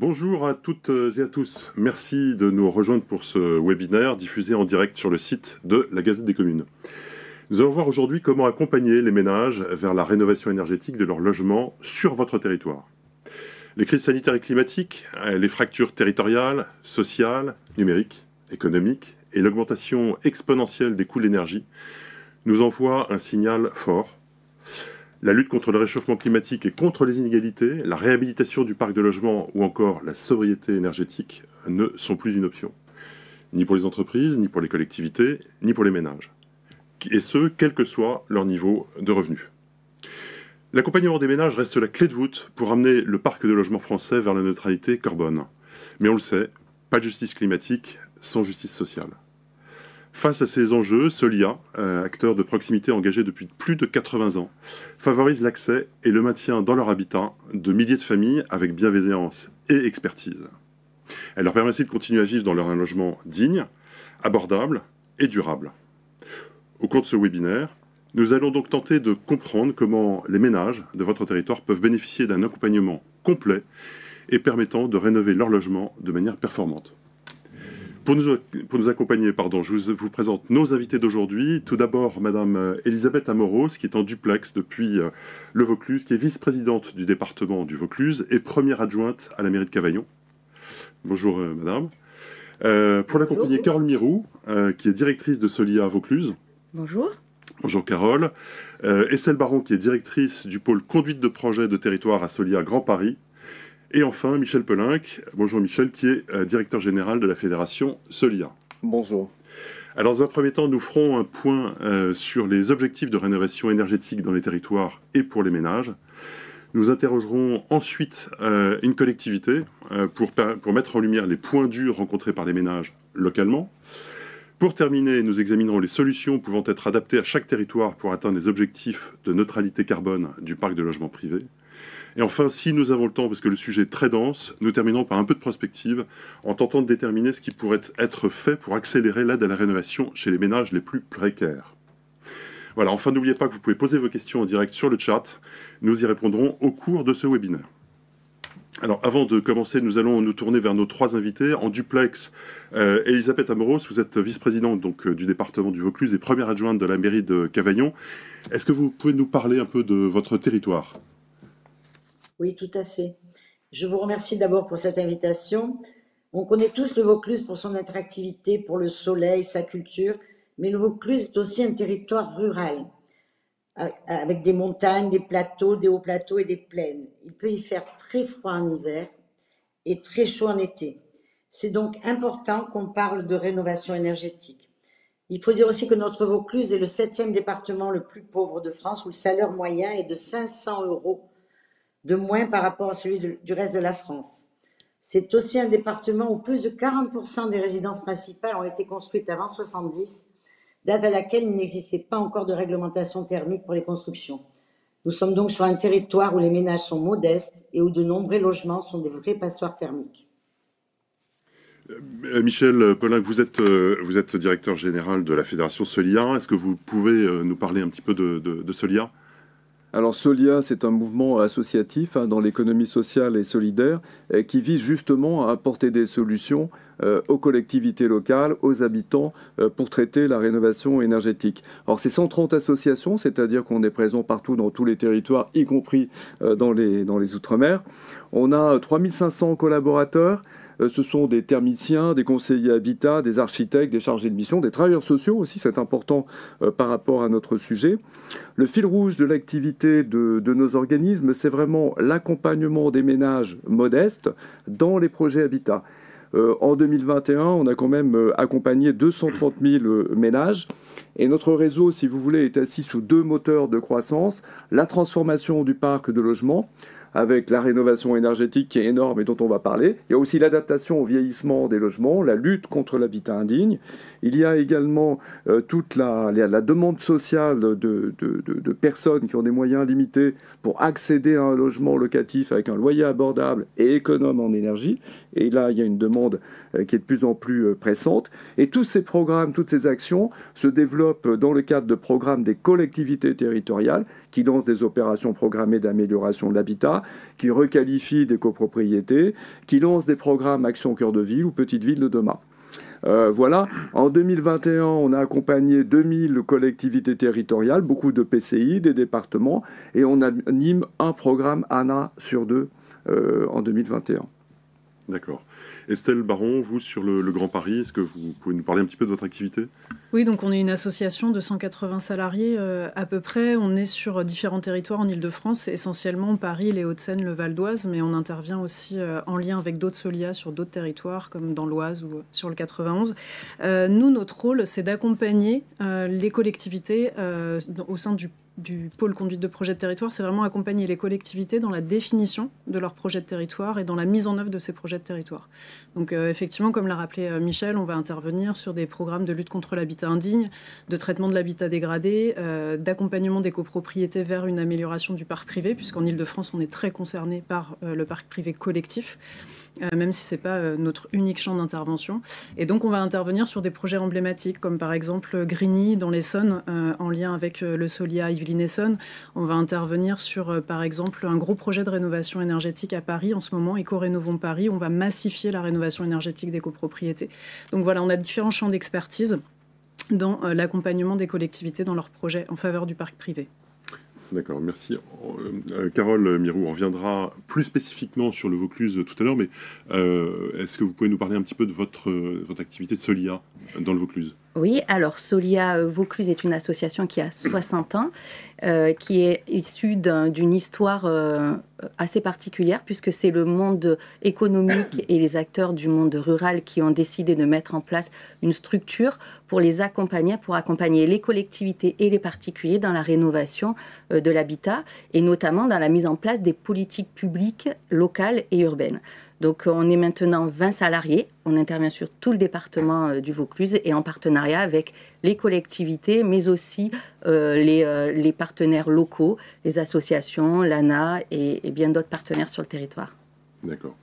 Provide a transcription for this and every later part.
Bonjour à toutes et à tous. Merci de nous rejoindre pour ce webinaire diffusé en direct sur le site de la Gazette des Communes. Nous allons voir aujourd'hui comment accompagner les ménages vers la rénovation énergétique de leur logement sur votre territoire. Les crises sanitaires et climatiques, les fractures territoriales, sociales, numériques, économiques et l'augmentation exponentielle des coûts de l'énergie nous envoient un signal fort. La lutte contre le réchauffement climatique et contre les inégalités, la réhabilitation du parc de logement ou encore la sobriété énergétique ne sont plus une option. Ni pour les entreprises, ni pour les collectivités, ni pour les ménages. Et ce, quel que soit leur niveau de revenus. L'accompagnement des ménages reste la clé de voûte pour amener le parc de logement français vers la neutralité carbone. Mais on le sait, pas de justice climatique sans justice sociale. Face à ces enjeux, Solia, acteur de proximité engagé depuis plus de 80 ans, favorise l'accès et le maintien dans leur habitat de milliers de familles avec bienveillance et expertise. Elle leur permet aussi de continuer à vivre dans leur logement digne, abordable et durable. Au cours de ce webinaire, nous allons donc tenter de comprendre comment les ménages de votre territoire peuvent bénéficier d'un accompagnement complet et permettant de rénover leur logement de manière performante. Pour nous accompagner, je vous présente nos invités d'aujourd'hui. Tout d'abord, Madame Elisabeth Amoros, qui est en duplex depuis le Vaucluse, qui est vice-présidente du département du Vaucluse et première adjointe à la mairie de Cavaillon. Bonjour, Madame. Pour l'accompagner, Carole Mirou, qui est directrice de Solia Vaucluse. Bonjour. Bonjour, Carole. Estelle Baron, qui est directrice du pôle conduite de projet de territoire à Solia Grand Paris. Et enfin, Michel Pelinck. Bonjour Michel, qui est directeur général de la fédération Solia. Bonjour. Alors, dans un premier temps, nous ferons un point sur les objectifs de rénovation énergétique dans les territoires et pour les ménages. Nous interrogerons ensuite une collectivité pour mettre en lumière les points durs rencontrés par les ménages localement. Pour terminer, nous examinerons les solutions pouvant être adaptées à chaque territoire pour atteindre les objectifs de neutralité carbone du parc de logements privés. Et enfin, si nous avons le temps, parce que le sujet est très dense, nous terminerons par un peu de prospective en tentant de déterminer ce qui pourrait être fait pour accélérer l'aide à la rénovation chez les ménages les plus précaires. Voilà, enfin, n'oubliez pas que vous pouvez poser vos questions en direct sur le chat. Nous y répondrons au cours de ce webinaire. Alors, avant de commencer, nous allons nous tourner vers nos trois invités. En duplex, Elisabeth Amoros, vous êtes vice-présidente du département du Vaucluse et première adjointe de la mairie de Cavaillon. Est-ce que vous pouvez nous parler un peu de votre territoire ? Oui, tout à fait. Je vous remercie d'abord pour cette invitation. On connaît tous le Vaucluse pour son attractivité, pour le soleil, sa culture, mais le Vaucluse est aussi un territoire rural, avec des montagnes, des plateaux, des hauts plateaux et des plaines. Il peut y faire très froid en hiver et très chaud en été. C'est donc important qu'on parle de rénovation énergétique. Il faut dire aussi que notre Vaucluse est le 7e département le plus pauvre de France, où le salaire moyen est de 500 € de moins par rapport à celui du reste de la France. C'est aussi un département où plus de 40% des résidences principales ont été construites avant 70, date à laquelle il n'existait pas encore de réglementation thermique pour les constructions. Nous sommes donc sur un territoire où les ménages sont modestes et où de nombreux logements sont des vrais passoires thermiques. Michel Pelinck, vous êtes directeur général de la fédération Solia. Est-ce que vous pouvez nous parler un petit peu de Solia ? Alors Solia, c'est un mouvement associatif dans l'économie sociale et solidaire qui vise justement à apporter des solutions aux collectivités locales, aux habitants pour traiter la rénovation énergétique. Alors c'est 130 associations, c'est-à-dire qu'on est présent partout dans tous les territoires, y compris dans les Outre-mer. On a 3500 collaborateurs. Ce sont des thermiciens, des conseillers habitat, des architectes, des chargés de mission, des travailleurs sociaux aussi, c'est important par rapport à notre sujet. Le fil rouge de l'activité de nos organismes, c'est vraiment l'accompagnement des ménages modestes dans les projets habitat. En 2021, on a quand même accompagné 230 000 ménages. Et notre réseau, si vous voulez, est assis sous deux moteurs de croissance. La transformation du parc de logement, avec la rénovation énergétique qui est énorme et dont on va parler. Il y a aussi l'adaptation au vieillissement des logements, la lutte contre l'habitat indigne. Il y a également toute la demande sociale de personnes qui ont des moyens limités pour accéder à un logement locatif avec un loyer abordable et économe en énergie. Et là, il y a une demande qui est de plus en plus pressante. Et tous ces programmes, toutes ces actions se développent dans le cadre de programmes des collectivités territoriales qui lancent des opérations programmées d'amélioration de l'habitat, Solia, qui requalifie des copropriétés, qui lance des programmes Action Cœur de Ville ou Petite Ville de demain. Voilà, en 2021, on a accompagné 2000 collectivités territoriales, beaucoup de PCI, des départements, et on anime un programme ANA sur 2 en 2021. D'accord. Estelle Baron, vous, sur le Grand Paris, est-ce que vous pouvez nous parler un petit peu de votre activité? Oui, donc on est une association de 180 salariés à peu près. On est sur différents territoires en Île-de-France, essentiellement Paris, les Hauts-de-Seine, le Val d'Oise, mais on intervient aussi en lien avec d'autres Solia sur d'autres territoires, comme dans l'Oise ou sur le 91. Nous, notre rôle, c'est d'accompagner les collectivités au sein du pôle conduite de projet de territoire, c'est vraiment accompagner les collectivités dans la définition de leurs projets de territoire et dans la mise en œuvre de ces projets de territoire. Donc effectivement, comme l'a rappelé Michel, on va intervenir sur des programmes de lutte contre l'habitat indigne, de traitement de l'habitat dégradé, d'accompagnement des copropriétés vers une amélioration du parc privé, puisqu'en Île-de-France, on est très concerné par le parc privé collectif. Même si ce n'est pas notre unique champ d'intervention. Et donc, on va intervenir sur des projets emblématiques, comme par exemple Grigny, dans l'Essonne, en lien avec le Solia Yvelines-Essonne. On va intervenir sur, par exemple, un gros projet de rénovation énergétique à Paris en ce moment, Éco-Rénovons Paris. On va massifier la rénovation énergétique des copropriétés. Donc voilà, on a différents champs d'expertise dans l'accompagnement des collectivités dans leurs projets en faveur du parc privé. D'accord, merci. Carole Mirou, on reviendra plus spécifiquement sur le Vaucluse tout à l'heure, mais est-ce que vous pouvez nous parler un petit peu de votre activité de Solia dans le Vaucluse? Oui, alors Solia Vaucluse est une association qui a 60 ans, qui est issue d'une histoire assez particulière, puisque c'est le monde économique et les acteurs du monde rural qui ont décidé de mettre en place une structure pour les accompagner, pour accompagner les collectivités et les particuliers dans la rénovation de l'habitat, et notamment dans la mise en place des politiques publiques locales et urbaines. Donc on est maintenant 20 salariés, on intervient sur tout le département du Vaucluse et en partenariat avec les collectivités, mais aussi les partenaires locaux, les associations, l'ANA et bien d'autres partenaires sur le territoire. D'accord.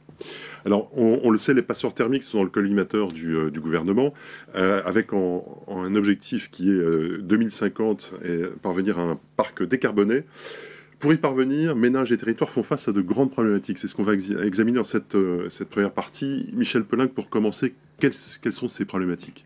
Alors, on le sait, les passoires thermiques sont dans le collimateur du gouvernement, avec un objectif qui est 2050 et parvenir à un parc décarboné. Pour y parvenir, ménages et territoires font face à de grandes problématiques. C'est ce qu'on va examiner dans cette première partie. Michel Pellinck, pour commencer, quelles sont ces problématiques?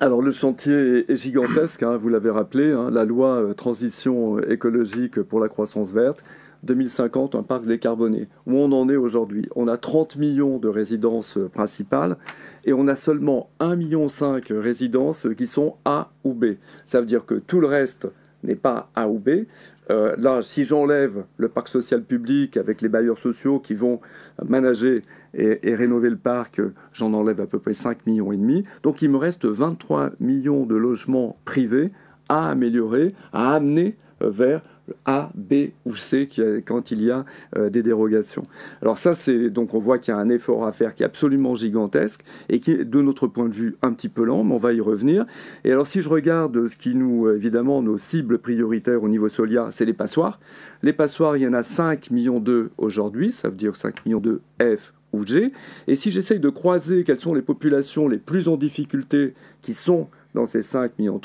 Alors le chantier est gigantesque, hein, vous l'avez rappelé, hein, la loi transition écologique pour la croissance verte, 2050, un parc décarboné. Où on en est aujourd'hui? On a 30 millions de résidences principales et on a seulement 1,5 million de résidences qui sont A ou B. Ça veut dire que tout le reste n'est pas A ou B. Là, si j'enlève le parc social public avec les bailleurs sociaux qui vont manager et rénover le parc, j'en enlève à peu près 5,5 millions. Donc il me reste 23 millions de logements privés à améliorer, à amener vers A, B ou C quand il y a des dérogations. Alors ça, donc on voit qu'il y a un effort à faire qui est absolument gigantesque et qui est de notre point de vue un petit peu lent, mais on va y revenir. Et alors si je regarde ce qui nous, évidemment, nos cibles prioritaires au niveau Solia, c'est les passoires. Les passoires, il y en a 5,2 millions aujourd'hui, ça veut dire 5,2 millions F ou G. Et si j'essaye de croiser quelles sont les populations les plus en difficulté qui sont dans ces 5,3 millions,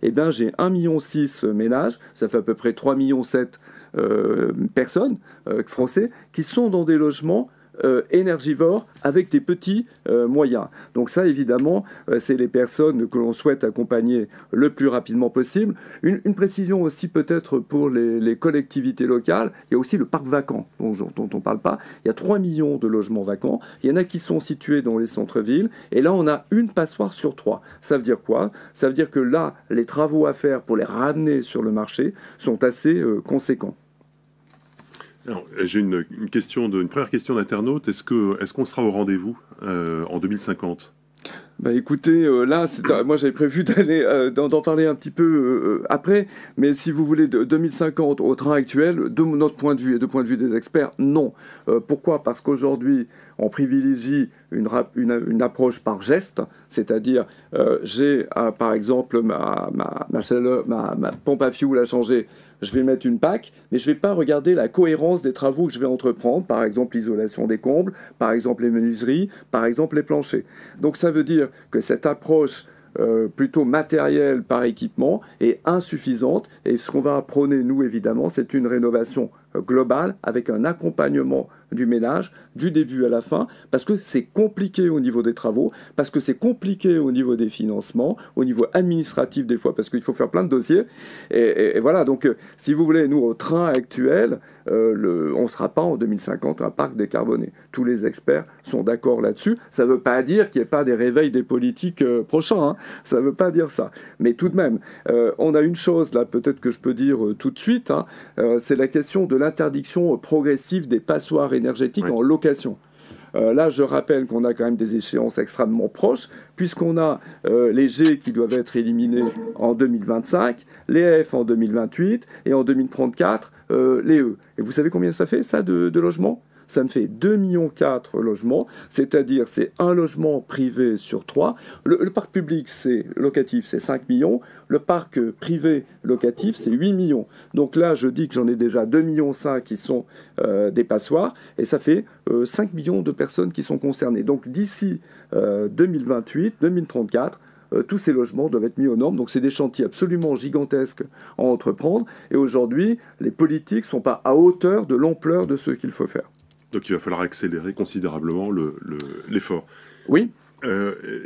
eh bien, j'ai 1,6 million ménages, ça fait à peu près 3,7 millions personnes, français, qui sont dans des logements énergivores avec des petits moyens. Donc ça, évidemment, c'est les personnes que l'on souhaite accompagner le plus rapidement possible. Une précision aussi peut-être pour les collectivités locales, il y a aussi le parc vacant dont on ne parle pas. Il y a 3 millions de logements vacants. Il y en a qui sont situés dans les centres-villes. Et là, on a une passoire sur 3. Ça veut dire quoi? Ça veut dire que là, les travaux à faire pour les ramener sur le marché sont assez conséquents. Alors, j'ai une première question d'internaute. Est-ce qu'on sera au rendez-vous en 2050? Bah écoutez, là, moi j'avais prévu d'en parler un petit peu après, mais si vous voulez, de 2050 au train actuel, de notre point de vue et de point de vue des experts, non. Pourquoi? Parce qu'aujourd'hui, on privilégie une approche par geste, c'est-à-dire j'ai par exemple ma pompe à fioul à changer, je vais mettre une PAC, mais je ne vais pas regarder la cohérence des travaux que je vais entreprendre, par exemple l'isolation des combles, par exemple les menuiseries, par exemple les planchers. Donc ça veut dire que cette approche plutôt matérielle par équipement est insuffisante, et ce qu'on va prôner, nous, évidemment, c'est une rénovation globale avec un accompagnement du ménage du début à la fin, parce que c'est compliqué au niveau des travaux, parce que c'est compliqué au niveau des financements, au niveau administratif des fois, parce qu'il faut faire plein de dossiers. Et voilà, donc si vous voulez, nous, au train actuel, on ne sera pas en 2050 un parc décarboné. Tous les experts sont d'accord là-dessus. Ça ne veut pas dire qu'il n'y ait pas des réveils des politiques prochains, hein. Ça ne veut pas dire ça. Mais tout de même, on a une chose là, peut-être que je peux dire tout de suite, hein, c'est la question de l'interdiction progressive des passoires énergétiques en location. Là, je rappelle qu'on a quand même des échéances extrêmement proches, puisqu'on a les G qui doivent être éliminés en 2025, les F en 2028, et en 2034, les E. Et vous savez combien ça fait, ça, de logements ? Ça me fait 2,4 millions de logements, c'est-à-dire c'est un logement privé sur 3. Le parc public locatif, c'est 5 millions. Le parc privé locatif, c'est 8 millions. Donc là, je dis que j'en ai déjà 2,5 millions qui sont des passoires, et ça fait 5 millions de personnes qui sont concernées. Donc d'ici 2028, 2034, tous ces logements doivent être mis aux normes. Donc c'est des chantiers absolument gigantesques à entreprendre. Et aujourd'hui, les politiques ne sont pas à hauteur de l'ampleur de ce qu'il faut faire. Donc il va falloir accélérer considérablement l'effort. Oui.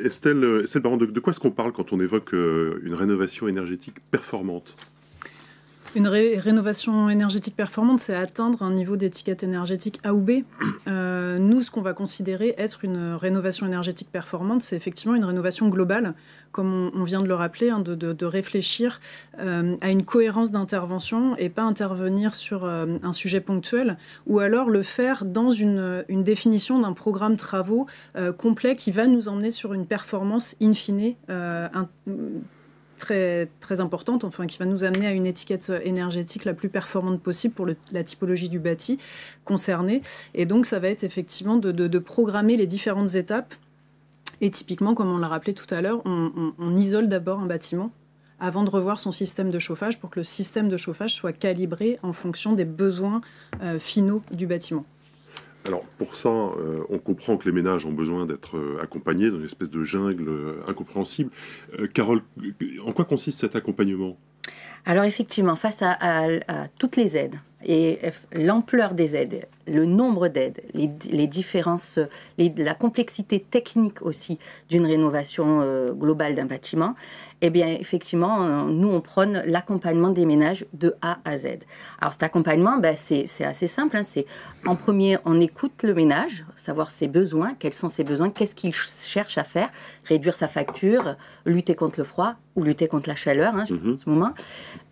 Estelle Baron, de quoi est-ce qu'on parle quand on évoque une rénovation énergétique performante ? Une rénovation énergétique performante, c'est atteindre un niveau d'étiquette énergétique A ou B. Nous, ce qu'on va considérer être une rénovation énergétique performante, c'est effectivement une rénovation globale, comme on vient de le rappeler, hein, de réfléchir à une cohérence d'intervention et pas intervenir sur un sujet ponctuel, ou alors le faire dans une définition d'un programme travaux complet qui va nous emmener sur une performance in fine très, très importante, enfin, qui va nous amener à une étiquette énergétique la plus performante possible pour la typologie du bâti concerné. Et donc, ça va être effectivement de programmer les différentes étapes. Et typiquement, comme on l'a rappelé tout à l'heure, on isole d'abord un bâtiment avant de revoir son système de chauffage pour que le système de chauffage soit calibré en fonction des besoins finaux du bâtiment. Alors pour ça, on comprend que les ménages ont besoin d'être accompagnés dans une espèce de jungle incompréhensible. Carole, en quoi consiste cet accompagnement ? Alors effectivement, face à toutes les aides et l'ampleur des aides, le nombre d'aides, les différences, la complexité technique aussi d'une rénovation globale d'un bâtiment, eh bien effectivement, nous on prône l'accompagnement des ménages de A à Z. Alors cet accompagnement, c'est assez simple, hein, c'est en premier, on écoute le ménage, savoir ses besoins, quels sont ses besoins, qu'est-ce qu'il cherche à faire, réduire sa facture, lutter contre le froid ou lutter contre la chaleur, hein, en ce moment.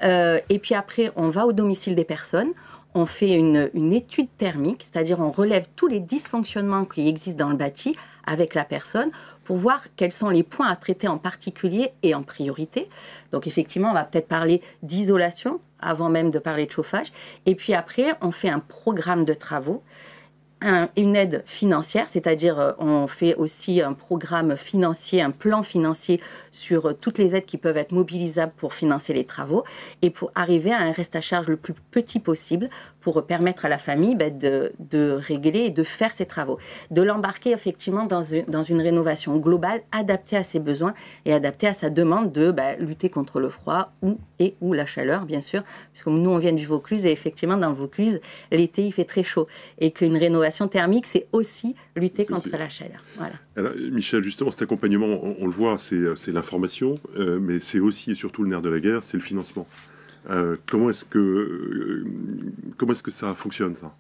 Et puis après, on va au domicile des personnes. On fait une étude thermique, c'est-à-dire on relève tous les dysfonctionnements qui existent dans le bâti avec la personne pour voir quels sont les points à traiter en particulier et en priorité. Donc effectivement, on va peut-être parler d'isolation avant même de parler de chauffage. Et puis après, on fait un programme de travaux. Une aide financière, c'est-à-dire on fait aussi un programme financier, un plan financier sur toutes les aides qui peuvent être mobilisables pour financer les travaux et pour arriver à un reste à charge le plus petit possible pour permettre à la famille de régler et de faire ses travaux. De l'embarquer effectivement dans une rénovation globale adaptée à ses besoins et adaptée à sa demande de lutter contre le froid ou la chaleur, bien sûr, puisque nous on vient du Vaucluse et effectivement dans le Vaucluse, l'été il fait très chaud et qu'une rénovation thermique, c'est aussi lutter contre la chaleur. Voilà. Alors, Michel, justement, cet accompagnement, on le voit, c'est l'information, mais c'est aussi et surtout le nerf de la guerre, c'est le financement. Comment est-ce que ça fonctionne, ça ?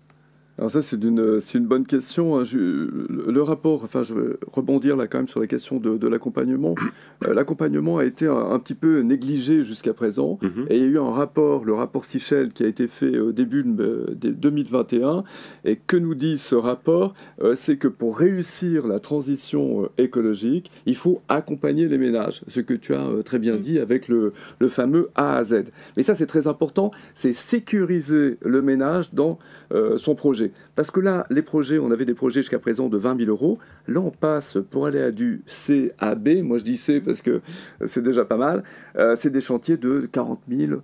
Alors ça, c'est une bonne question. Le rapport, enfin, je vais rebondir là quand même sur la question de l'accompagnement. L'accompagnement a été un petit peu négligé jusqu'à présent. Et il y a eu un rapport, le rapport Sichel, qui a été fait au début de 2021. Et que nous dit ce rapport ? C'est que pour réussir la transition écologique, il faut accompagner les ménages. Ce que tu as très bien dit avec le fameux A à Z. Mais ça, c'est très important. C'est sécuriser le ménage dans son projet. Parce que là, les projets, on avait des projets jusqu'à présent de 20 000 euros. Là, on passe pour aller à du C à B. Moi, je dis C parce que c'est déjà pas mal. C'est des chantiers de 40 000,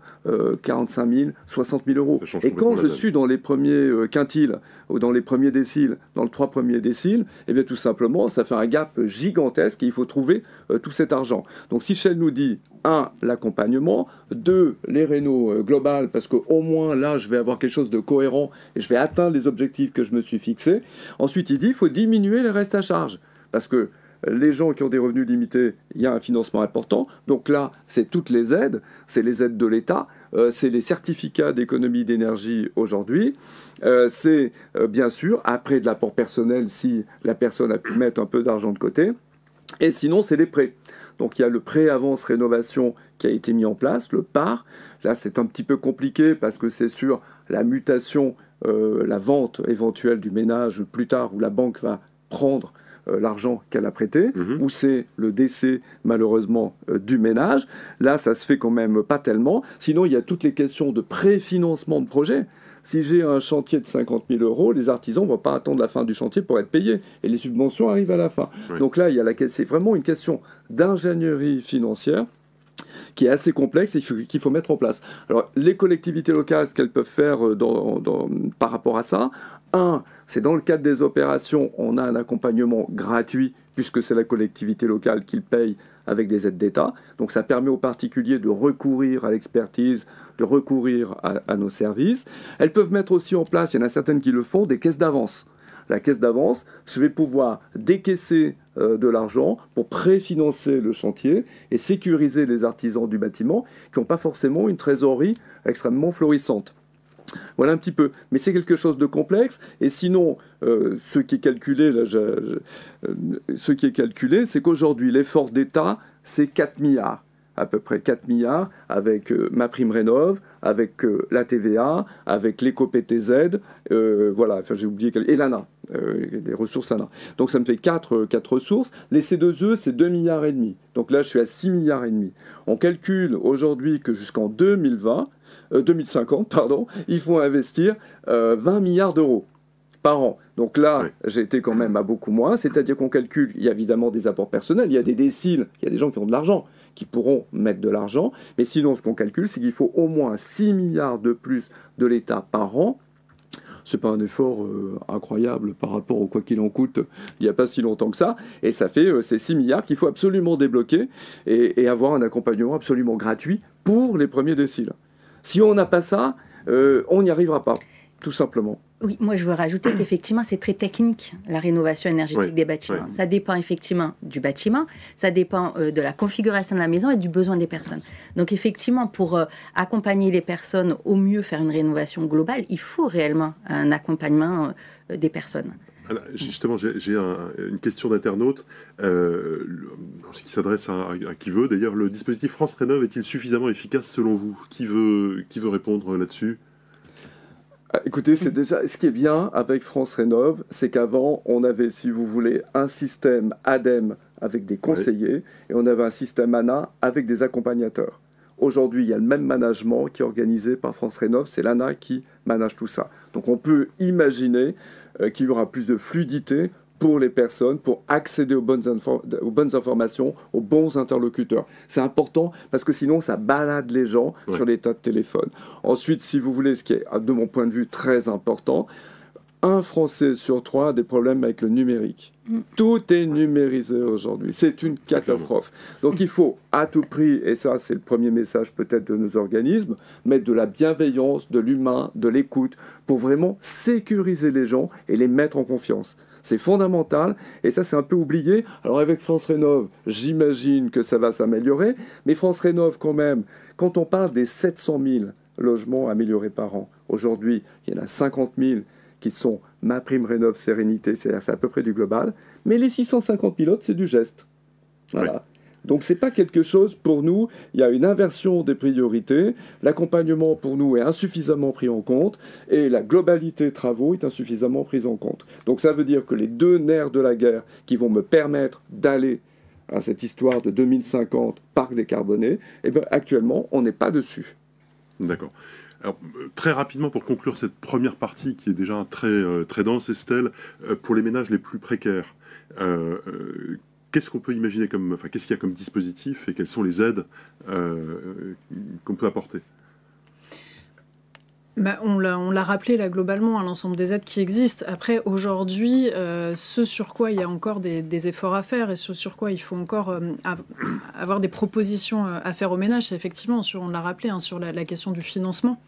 45 000, 60 000 euros. Et quand je suis dans les premiers quintiles ou dans les premiers déciles, dans le 3 premiers déciles, eh bien, tout simplement, ça fait un gap gigantesque et il faut trouver tout cet argent. Donc, Sichel nous dit un, l'accompagnement, deux, les rénaux globales, parce qu'au moins là, je vais avoir quelque chose de cohérent et je vais atteindre les objectifs que je me suis fixés. Ensuite, il dit qu'il faut diminuer les restes à charge, parce que les gens qui ont des revenus limités, il y a un financement important. Donc là, c'est toutes les aides, c'est les aides de l'État, c'est les certificats d'économie d'énergie aujourd'hui, c'est bien sûr, après de l'apport personnel, si la personne a pu mettre un peu d'argent de côté, et sinon, c'est les prêts. Donc il y a le prêt avance rénovation qui a été mis en place, le PAR. Là, c'est un petit peu compliqué parce que c'est sur la mutation, la vente éventuelle du ménage plus tard où la banque va prendre l'argent qu'elle a prêté, ou c'est le décès malheureusement du ménage. Là, ça se fait quand même pas tellement. Sinon, il y a toutes les questions de préfinancement de projet. Si j'ai un chantier de 50 000 euros, les artisans ne vont pas attendre la fin du chantier pour être payés. Et les subventions arrivent à la fin. Oui. Donc là, c'est vraiment une question d'ingénierie financière qui est assez complexe et qu'il faut mettre en place. Alors, les collectivités locales, ce qu'elles peuvent faire par rapport à ça, c'est dans le cadre des opérations, on a un accompagnement gratuit, puisque c'est la collectivité locale qui le paye avec des aides d'État. Donc ça permet aux particuliers de recourir à l'expertise, de recourir à nos services. Elles peuvent mettre aussi en place, il y en a certaines qui le font, des caisses d'avance. La caisse d'avance, je vais pouvoir décaisser de l'argent pour préfinancer le chantier et sécuriser les artisans du bâtiment qui n'ont pas forcément une trésorerie extrêmement florissante. Voilà un petit peu. Mais c'est quelque chose de complexe. Et sinon, ce qui est calculé, c'est qu'aujourd'hui, l'effort d'État, c'est 4 milliards. À peu près 4 milliards avec MaPrimeRénov', avec la TVA, avec l'éco-PTZ, voilà, enfin j'ai oublié, et l'ANA, les ressources ANA. Donc ça me fait 4 ressources. Les C2E, c'est 2,5 milliards. Donc là, je suis à 6,5 milliards. On calcule aujourd'hui que jusqu'en 2050, pardon, il faut investir 20 milliards d'euros par an. Donc là, j'ai été quand même à beaucoup moins, c'est-à-dire qu'on calcule, il y a évidemment des apports personnels, il y a des déciles, il y a des gens qui ont de l'argent, qui pourront mettre de l'argent, mais sinon, ce qu'on calcule, c'est qu'il faut au moins 6 milliards de plus de l'État par an. C'est pas un effort incroyable par rapport au quoi qu'il en coûte il n'y a pas si longtemps que ça, et ça fait ces 6 milliards qu'il faut absolument débloquer et avoir un accompagnement absolument gratuit pour les premiers déciles. Si on n'a pas ça, on n'y arrivera pas, tout simplement. Oui, moi je veux rajouter qu'effectivement c'est très technique la rénovation énergétique des bâtiments. Ça dépend effectivement du bâtiment, ça dépend de la configuration de la maison et du besoin des personnes. Donc effectivement pour accompagner les personnes au mieux faire une rénovation globale, il faut réellement un accompagnement des personnes. Alors, justement, j'ai une question d'internaute qui s'adresse à qui veut. D'ailleurs, le dispositif France Rénov' est-il suffisamment efficace selon vous ? Qui veut répondre là-dessus ? Écoutez, c'est déjà ce qui est bien avec France Rénov', c'est qu'avant, on avait, si vous voulez, un système ADEME avec des conseillers et on avait un système ANA avec des accompagnateurs. Aujourd'hui, il y a le même management qui est organisé par France Rénov', c'est l'ANA qui manage tout ça. Donc on peut imaginer qu'il y aura plus de fluidité pour les personnes, pour accéder aux bonnes informations, aux bons interlocuteurs. C'est important parce que sinon, ça balade les gens sur les tas de téléphones. Ensuite, si vous voulez, ce qui est, de mon point de vue, très important, un Français sur 3 a des problèmes avec le numérique. Tout est numérisé aujourd'hui. C'est une catastrophe. Donc il faut à tout prix, et ça c'est le premier message peut-être de nos organismes, mettre de la bienveillance, de l'humain, de l'écoute, pour vraiment sécuriser les gens et les mettre en confiance. C'est fondamental, et ça c'est un peu oublié. Alors avec France Rénov', j'imagine que ça va s'améliorer, mais France Rénov' quand même, quand on parle des 700 000 logements améliorés par an, aujourd'hui il y en a 50 000 qui sont MaPrimeRénov' Sérénité, c'est-à-dire c'est à peu près du global, mais les 650 000 autres c'est du geste. Voilà. Oui. Donc c'est pas quelque chose pour nous, il y a une inversion des priorités, l'accompagnement pour nous est insuffisamment pris en compte et la globalité travaux est insuffisamment prise en compte. Donc ça veut dire que les deux nerfs de la guerre qui vont me permettre d'aller à cette histoire de 2050 parc décarboné, eh bien actuellement on n'est pas dessus. D'accord. Alors, très rapidement, pour conclure cette première partie qui est déjà très dense, Estelle, pour les ménages les plus précaires, qu'est-ce qu'on peut imaginer qu'est-ce qu'il y a comme dispositif et quelles sont les aides qu'on peut apporter ? On l'a rappelé là globalement à l'ensemble des aides qui existent. Après, aujourd'hui, ce sur quoi il y a encore des efforts à faire et ce sur quoi il faut encore avoir des propositions à faire aux ménages, c'est effectivement, on l'a rappelé, hein, sur la question du financement,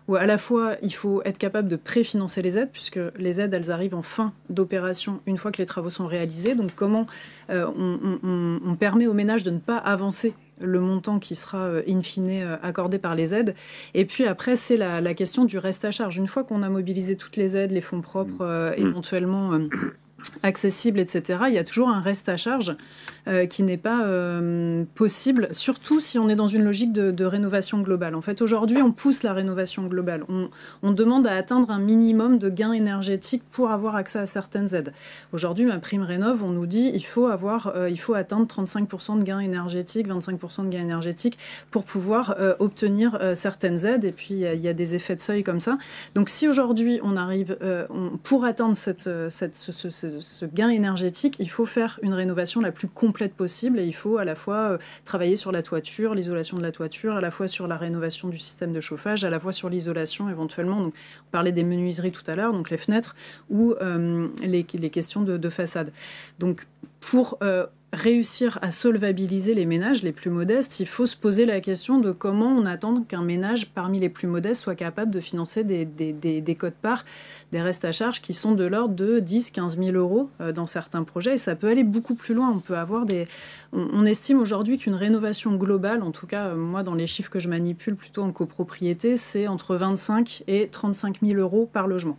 où à la fois il faut être capable de préfinancer les aides, puisque les aides elles arrivent en fin d'opération une fois que les travaux sont réalisés. Donc comment on permet aux ménages de ne pas avancer le montant qui sera in fine accordé par les aides. Et puis après, c'est la question du reste à charge. Une fois qu'on a mobilisé toutes les aides, les fonds propres éventuellement accessibles, etc., il y a toujours un reste à charge qui n'est pas possible, surtout si on est dans une logique de rénovation globale. En fait, aujourd'hui, on pousse la rénovation globale. On demande à atteindre un minimum de gains énergétiques pour avoir accès à certaines aides. Aujourd'hui, ma prime rénov', on nous dit il faut atteindre 35% de gains énergétiques, 25% de gains énergétiques pour pouvoir obtenir certaines aides. Et puis, il y a des effets de seuil comme ça. Donc, si aujourd'hui, on arrive, pour atteindre ce gain énergétique, il faut faire une rénovation la plus complète possible et il faut à la fois travailler sur la toiture, l'isolation de la toiture, à la fois sur la rénovation du système de chauffage, à la fois sur l'isolation éventuellement. Donc, on parlait des menuiseries tout à l'heure, donc les fenêtres ou les questions de façade. Donc, pour réussir à solvabiliser les ménages les plus modestes, il faut se poser la question de comment on attend qu'un ménage parmi les plus modestes soit capable de financer des quotes-parts, des restes à charge qui sont de l'ordre de 10 15 000 euros dans certains projets. Et ça peut aller beaucoup plus loin. On peut avoir on estime aujourd'hui qu'une rénovation globale, en tout cas, moi, dans les chiffres que je manipule plutôt en copropriété, c'est entre 25 et 35 000 euros par logement.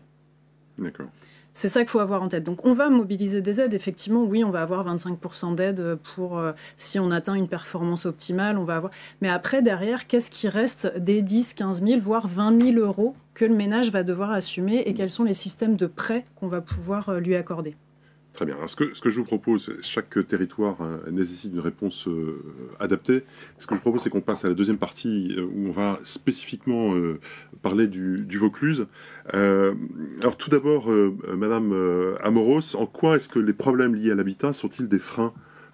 D'accord. C'est ça qu'il faut avoir en tête. Donc, on va mobiliser des aides. Effectivement, oui, on va avoir 25% d'aide pour si on atteint une performance optimale. On va avoir. Mais après, derrière, qu'est-ce qui reste des 10, 15 000, voire 20 000 euros que le ménage va devoir assumer et quels sont les systèmes de prêts qu'on va pouvoir lui accorder? Très bien. Alors, ce que je vous propose, chaque territoire nécessite une réponse adaptée. Ce que je propose, c'est qu'on passe à la deuxième partie où on va spécifiquement parler du Vaucluse. Alors tout d'abord, Madame Amoros, en quoi est-ce que les problèmes liés à l'habitat sont-ils des freins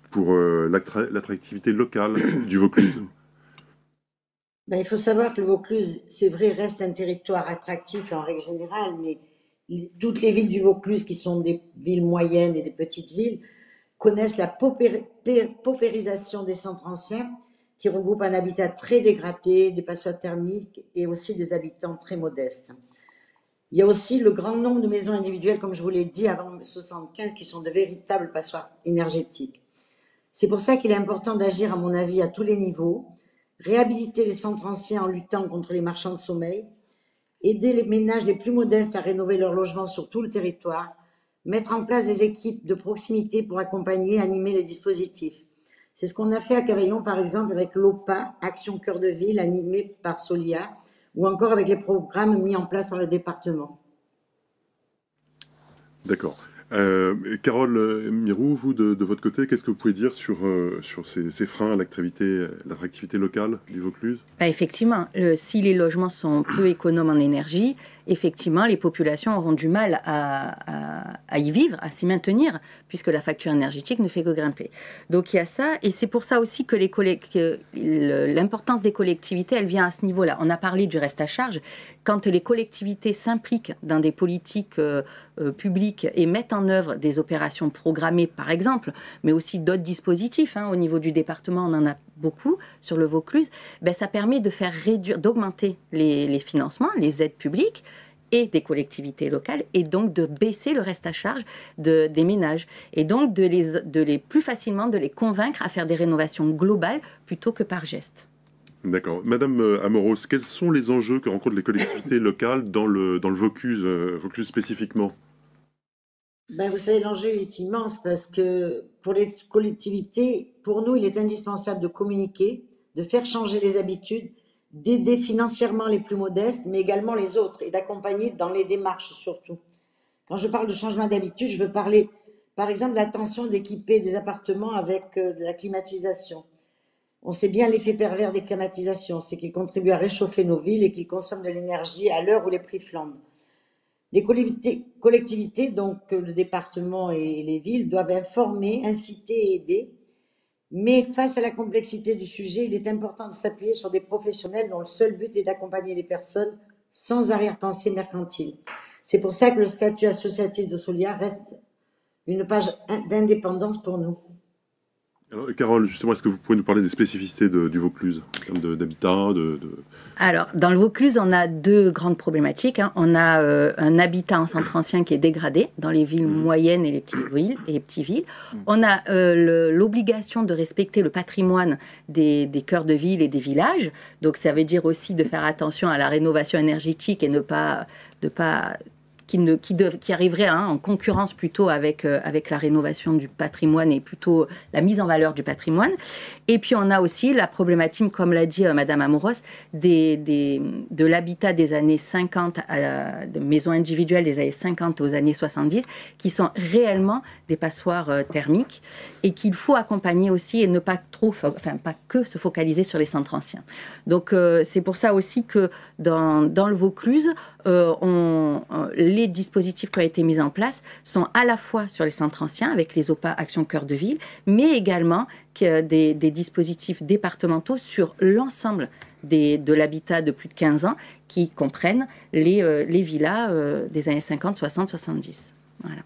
pour l'attractivité locale du Vaucluse? Il faut savoir que le Vaucluse, c'est vrai, reste un territoire attractif en règle générale, mais toutes les villes du Vaucluse, qui sont des villes moyennes et des petites villes, connaissent la paupérisation des centres anciens, qui regroupent un habitat très dégradé, des passoires thermiques et aussi des habitants très modestes. Il y a aussi le grand nombre de maisons individuelles, comme je vous l'ai dit, avant 1975, qui sont de véritables passoires énergétiques. C'est pour ça qu'il est important d'agir, à mon avis, à tous les niveaux, réhabiliter les centres anciens en luttant contre les marchands de sommeil, aider les ménages les plus modestes à rénover leur logement sur tout le territoire, mettre en place des équipes de proximité pour accompagner et animer les dispositifs. C'est ce qu'on a fait à Cavaillon, par exemple, avec l'OPA, Action Cœur de Ville, animée par Solia, ou encore avec les programmes mis en place par le département. D'accord. Carole Mirou, vous, de votre côté, qu'est-ce que vous pouvez dire sur ces freins à l'attractivité locale du Vaucluse? Effectivement, si les logements sont peu économes en énergie, effectivement, les populations auront du mal à y vivre, à s'y maintenir, puisque la facture énergétique ne fait que grimper. Donc il y a ça, et c'est pour ça aussi que l'importance des collectivités, elle vient à ce niveau-là. On a parlé du reste à charge. Quand les collectivités s'impliquent dans des politiques publiques et mettent en œuvre des opérations programmées, par exemple, mais aussi d'autres dispositifs, au niveau du département, on en a beaucoup sur le Vaucluse, ça permet de faire réduire, d'augmenter les financements, les aides publiques et des collectivités locales, et donc de baisser le reste à charge des ménages, et donc de plus facilement de les convaincre à faire des rénovations globales plutôt que par geste. D'accord. Madame Amoros, quels sont les enjeux que rencontrent les collectivités locales dans le Vaucluse spécifiquement? Vous savez, l'enjeu est immense parce que pour les collectivités, pour nous, il est indispensable de communiquer, de faire changer les habitudes, d'aider financièrement les plus modestes, mais également les autres, et d'accompagner dans les démarches surtout. Quand je parle de changement d'habitude, je veux parler, par exemple, de l'intention d'équiper des appartements avec de la climatisation. On sait bien l'effet pervers des climatisations, c'est qu'ils contribuent à réchauffer nos villes et qu'ils consomment de l'énergie à l'heure où les prix flambent. Les collectivités, donc le département et les villes, doivent informer, inciter et aider. Mais face à la complexité du sujet, il est important de s'appuyer sur des professionnels dont le seul but est d'accompagner les personnes sans arrière-pensée mercantile. C'est pour ça que le statut associatif de Solia reste une page d'indépendance pour nous. Alors, Carole, justement, est-ce que vous pouvez nous parler des spécificités du Vaucluse, en termes d'habitat Alors, dans le Vaucluse, on a deux grandes problématiques. On a un habitat en centre ancien qui est dégradé dans les villes moyennes et les petites villes. On a l'obligation de respecter le patrimoine des cœurs de ville et des villages. Donc, ça veut dire aussi de faire attention à la rénovation énergétique et qui arriverait en concurrence plutôt avec la rénovation du patrimoine et plutôt la mise en valeur du patrimoine. Et puis on a aussi la problématique, comme l'a dit Madame Amoros, de l'habitat des années 50, de maisons individuelles des années 50 aux années 70, qui sont réellement des passoires thermiques et qu'il faut accompagner aussi et ne pas pas que se focaliser sur les centres anciens. Donc c'est pour ça aussi que dans le Vaucluse, les dispositifs qui ont été mis en place sont à la fois sur les centres anciens avec les OPA Action Cœur de Ville, mais également des dispositifs départementaux sur l'ensemble de l'habitat de plus de 15 ans qui comprennent les villas des années 50, 60, 70. Voilà.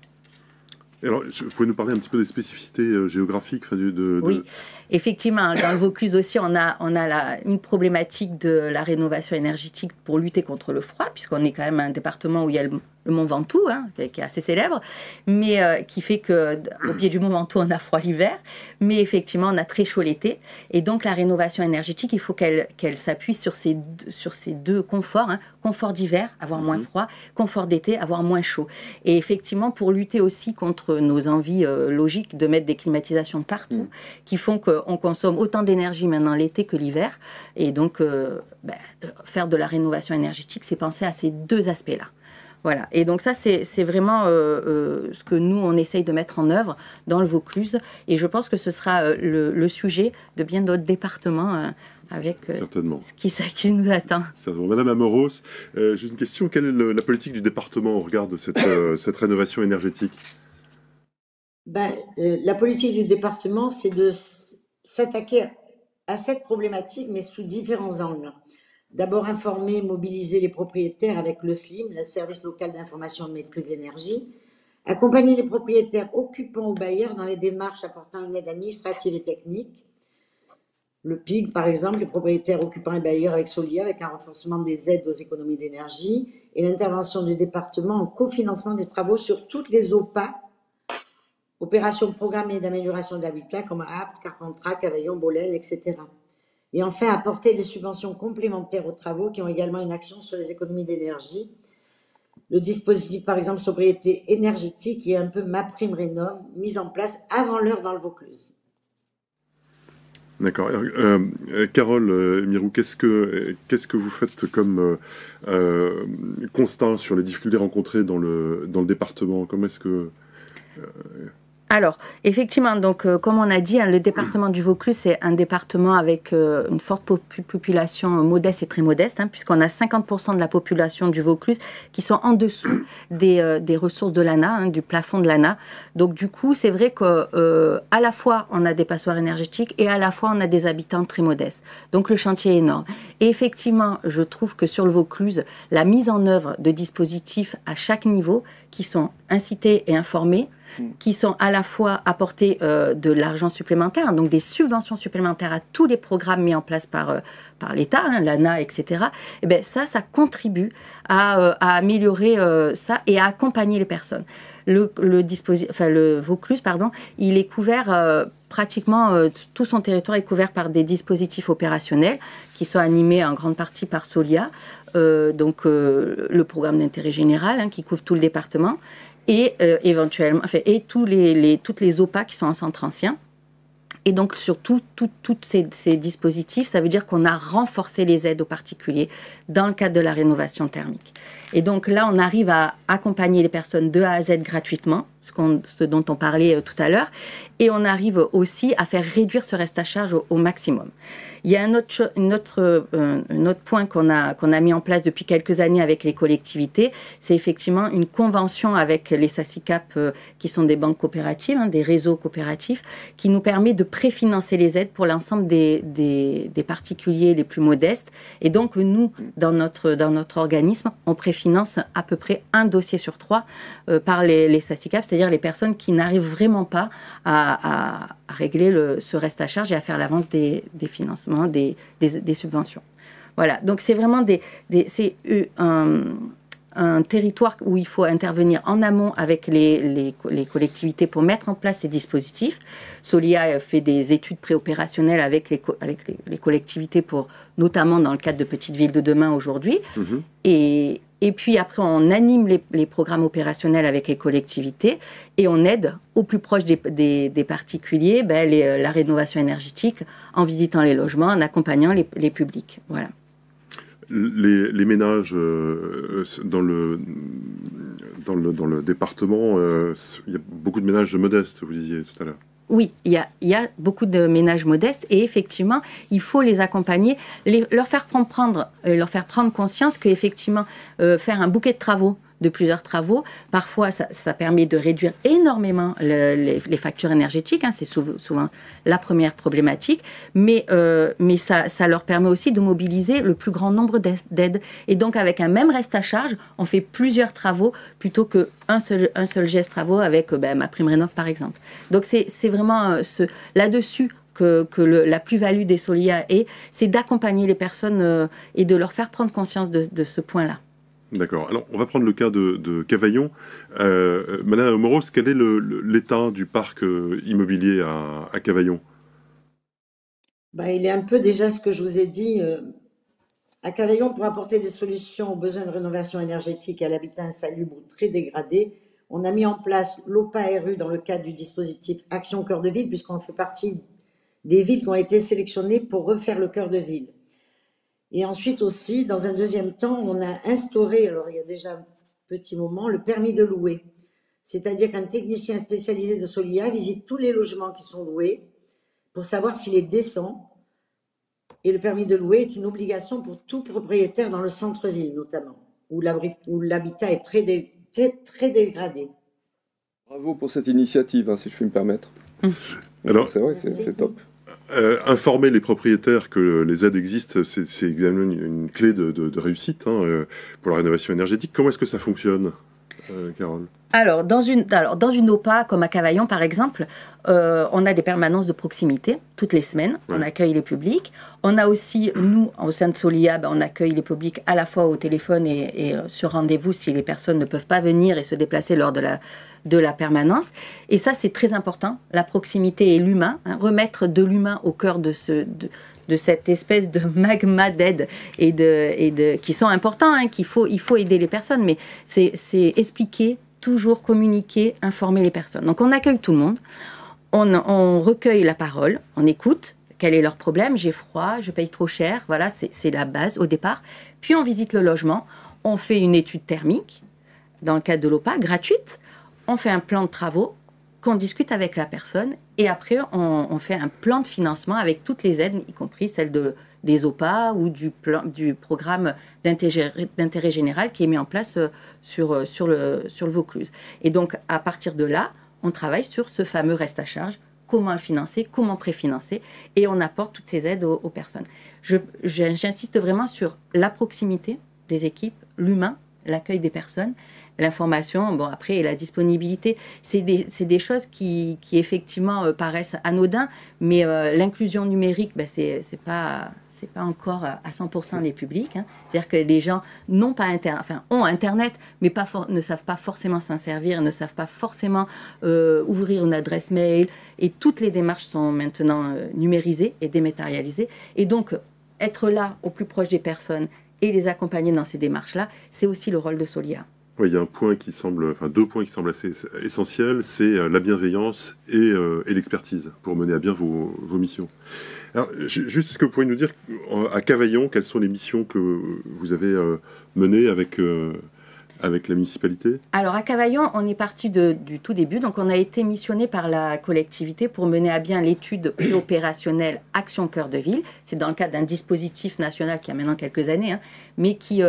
Alors, vous pouvez nous parler un petit peu des spécificités géographiques Oui, effectivement, dans le Vaucluse aussi, on a une problématique de la rénovation énergétique pour lutter contre le froid, puisqu'on est quand même un département où il y a le Mont Ventoux, qui est assez célèbre, mais qui fait qu'au pied du Mont Ventoux, on a froid l'hiver, mais effectivement, on a très chaud l'été. Et donc, la rénovation énergétique, il faut qu'elle s'appuie sur ces deux conforts, confort d'hiver, avoir moins froid, confort d'été, avoir moins chaud. Et effectivement, pour lutter aussi contre nos envies logiques de mettre des climatisations partout, qui font qu'on consomme autant d'énergie maintenant l'été que l'hiver. Et donc, faire de la rénovation énergétique, c'est penser à ces deux aspects-là. Voilà. Et donc ça, c'est vraiment ce que nous, on essaye de mettre en œuvre dans le Vaucluse. Et je pense que ce sera le sujet de bien d'autres départements avec ce qui nous attend. Madame Amoros, j'ai une question. Quelle est la politique du département au regard de cette rénovation énergétique ? La politique du département, c'est de s'attaquer à cette problématique, mais sous différents angles. D'abord, informer et mobiliser les propriétaires avec le SLIM, le service local d'information de maîtrise de l'énergie, accompagner les propriétaires occupants ou bailleurs dans les démarches apportant une aide administrative et technique. Le PIG, par exemple, les propriétaires occupants et bailleurs avec Solia, avec un renforcement des aides aux économies d'énergie et l'intervention du département en cofinancement des travaux sur toutes les OPA, opérations programmées d'amélioration de l'habitat comme Apt, Carpentras, Cavaillon, Bolène, etc. Et enfin, apporter des subventions complémentaires aux travaux qui ont également une action sur les économies d'énergie. Le dispositif, par exemple, sobriété énergétique est un peu MaPrimeRénov', mis en place avant l'heure dans le Vaucluse. D'accord. Carole Mirou, qu'est-ce que vous faites comme constat sur les difficultés rencontrées dans le département ? Comment est-ce que... Alors, effectivement, donc, comme on a dit, le département du Vaucluse, c'est un département avec une forte population modeste et très modeste, puisqu'on a 50% de la population du Vaucluse qui sont en dessous des ressources de l'ANA, du plafond de l'ANA. Donc, du coup, c'est vrai qu'à la fois, on a des passoires énergétiques et à la fois, on a des habitants très modestes. Donc, le chantier est énorme. Et effectivement, je trouve que sur le Vaucluse, la mise en œuvre de dispositifs à chaque niveau qui sont incités et informés, qui sont à la fois apporter de l'argent supplémentaire, donc des subventions supplémentaires à tous les programmes mis en place par l'État, l'ANA, etc. Et bien ça contribue à améliorer ça et à accompagner les personnes. Le Vaucluse, il est couvert pratiquement tout son territoire est couvert par des dispositifs opérationnels qui sont animés en grande partie par Solia, donc le programme d'intérêt général qui couvre tout le département. Et éventuellement, et toutes les OPA qui sont en centre ancien. Et donc, sur tous ces dispositifs, ça veut dire qu'on a renforcé les aides aux particuliers dans le cadre de la rénovation thermique. Et donc là, on arrive à accompagner les personnes de A à Z gratuitement, ce dont on parlait tout à l'heure, et on arrive aussi à faire réduire ce reste à charge au maximum. Il y a un autre point qu'on a mis en place depuis quelques années avec les collectivités, c'est effectivement une convention avec les SACICAP, qui sont des banques coopératives, des réseaux coopératifs, qui nous permet de préfinancer les aides pour l'ensemble des particuliers les plus modestes. Et donc, nous, dans notre organisme, on préfinance à peu près un dossier sur 3 par les SACICAP, c'est-à-dire les personnes qui n'arrivent vraiment pas à régler ce reste à charge et à faire l'avance des financements, des subventions. Voilà, donc c'est vraiment un territoire où il faut intervenir en amont avec les collectivités pour mettre en place ces dispositifs. Solia fait des études préopérationnelles avec les collectivités, notamment dans le cadre de Petites Villes de demain aujourd'hui. Et puis après, on anime les programmes opérationnels avec les collectivités et on aide au plus proche des particuliers la rénovation énergétique en visitant les logements, en accompagnant les publics. Voilà. Les ménages dans le département, il y a beaucoup de ménages modestes, vous disiez tout à l'heure. Oui, il y a beaucoup de ménages modestes et effectivement, il faut les accompagner, leur faire comprendre, leur faire prendre conscience qu'effectivement, faire un bouquet de travaux, de plusieurs travaux, parfois ça permet de réduire énormément les factures énergétiques, c'est souvent la première problématique, mais ça leur permet aussi de mobiliser le plus grand nombre d'aides. Et donc avec un même reste à charge, on fait plusieurs travaux plutôt qu'un seul geste travaux avec MaPrimeRénov' par exemple. Donc c'est vraiment là-dessus que la plus-value des Solia c'est d'accompagner les personnes et de leur faire prendre conscience de ce point-là. D'accord. Alors, on va prendre le cas de Cavaillon. Madame Moros, quel est l'état du parc immobilier à Cavaillon ? Il est un peu déjà ce que je vous ai dit. À Cavaillon, pour apporter des solutions aux besoins de rénovation énergétique et à l'habitat insalubre ou très dégradé, on a mis en place l'OPA-RU dans le cadre du dispositif Action Cœur de Ville, puisqu'on fait partie des villes qui ont été sélectionnées pour refaire le cœur de ville. Et ensuite aussi, dans un deuxième temps, on a instauré, alors il y a déjà un petit moment, le permis de louer. C'est-à-dire qu'un technicien spécialisé de Solia visite tous les logements qui sont loués pour savoir s'il est décent. Et le permis de louer est une obligation pour tout propriétaire dans le centre-ville notamment, où l'habitat est très dégradé. Bravo pour cette initiative, si je puis me permettre. Alors, c'est vrai, c'est top. Informer les propriétaires que les aides existent, c'est également une clé de réussite pour la rénovation énergétique. Comment est-ce que ça fonctionne, Carole ? Alors, dans une OPA, comme à Cavaillon par exemple, on a des permanences de proximité toutes les semaines. Ouais. On accueille les publics. On a aussi, nous, au sein de Solia, on accueille les publics à la fois au téléphone et sur rendez-vous si les personnes ne peuvent pas venir et se déplacer lors de la permanence. Et ça, c'est très important, la proximité et l'humain. Remettre de l'humain au cœur de cette espèce de magma d'aide qui sont importants, il faut aider les personnes, mais c'est expliquer, toujours communiquer, informer les personnes. Donc on accueille tout le monde, on recueille la parole, on écoute, quel est leur problème, j'ai froid, je paye trop cher, voilà, c'est la base au départ. Puis on visite le logement, on fait une étude thermique, dans le cadre de l'OPA, gratuite, on fait un plan de travaux, qu'on discute avec la personne, et après on fait un plan de financement avec toutes les aides, y compris celles des OPA ou du programme d'intérêt général qui est mis en place sur le Vaucluse. Et donc, à partir de là, on travaille sur ce fameux reste à charge, comment le financer, comment préfinancer, et on apporte toutes ces aides aux personnes. J'insiste vraiment sur la proximité des équipes, l'humain, l'accueil des personnes, l'information, après, et la disponibilité. C'est des choses qui effectivement paraissent anodins, mais l'inclusion numérique, c'est pas encore à 100% les publics. C'est-à-dire que les gens ont Internet, mais ne savent pas forcément s'en servir, ne savent pas forcément ouvrir une adresse mail. Et toutes les démarches sont maintenant numérisées et dématérialisées. Et donc, être là au plus proche des personnes et les accompagner dans ces démarches-là, c'est aussi le rôle de Solia. Oui, il y a deux points qui semblent assez essentiels, c'est la bienveillance et l'expertise pour mener à bien vos missions. Alors, juste, est-ce que vous pourriez nous dire, à Cavaillon, quelles sont les missions que vous avez menées avec avec la municipalité? Alors à Cavaillon, on est parti du tout début, donc on a été missionné par la collectivité pour mener à bien l'étude opérationnelle Action Cœur de Ville. C'est dans le cadre d'un dispositif national qui a maintenant quelques années, hein, mais qui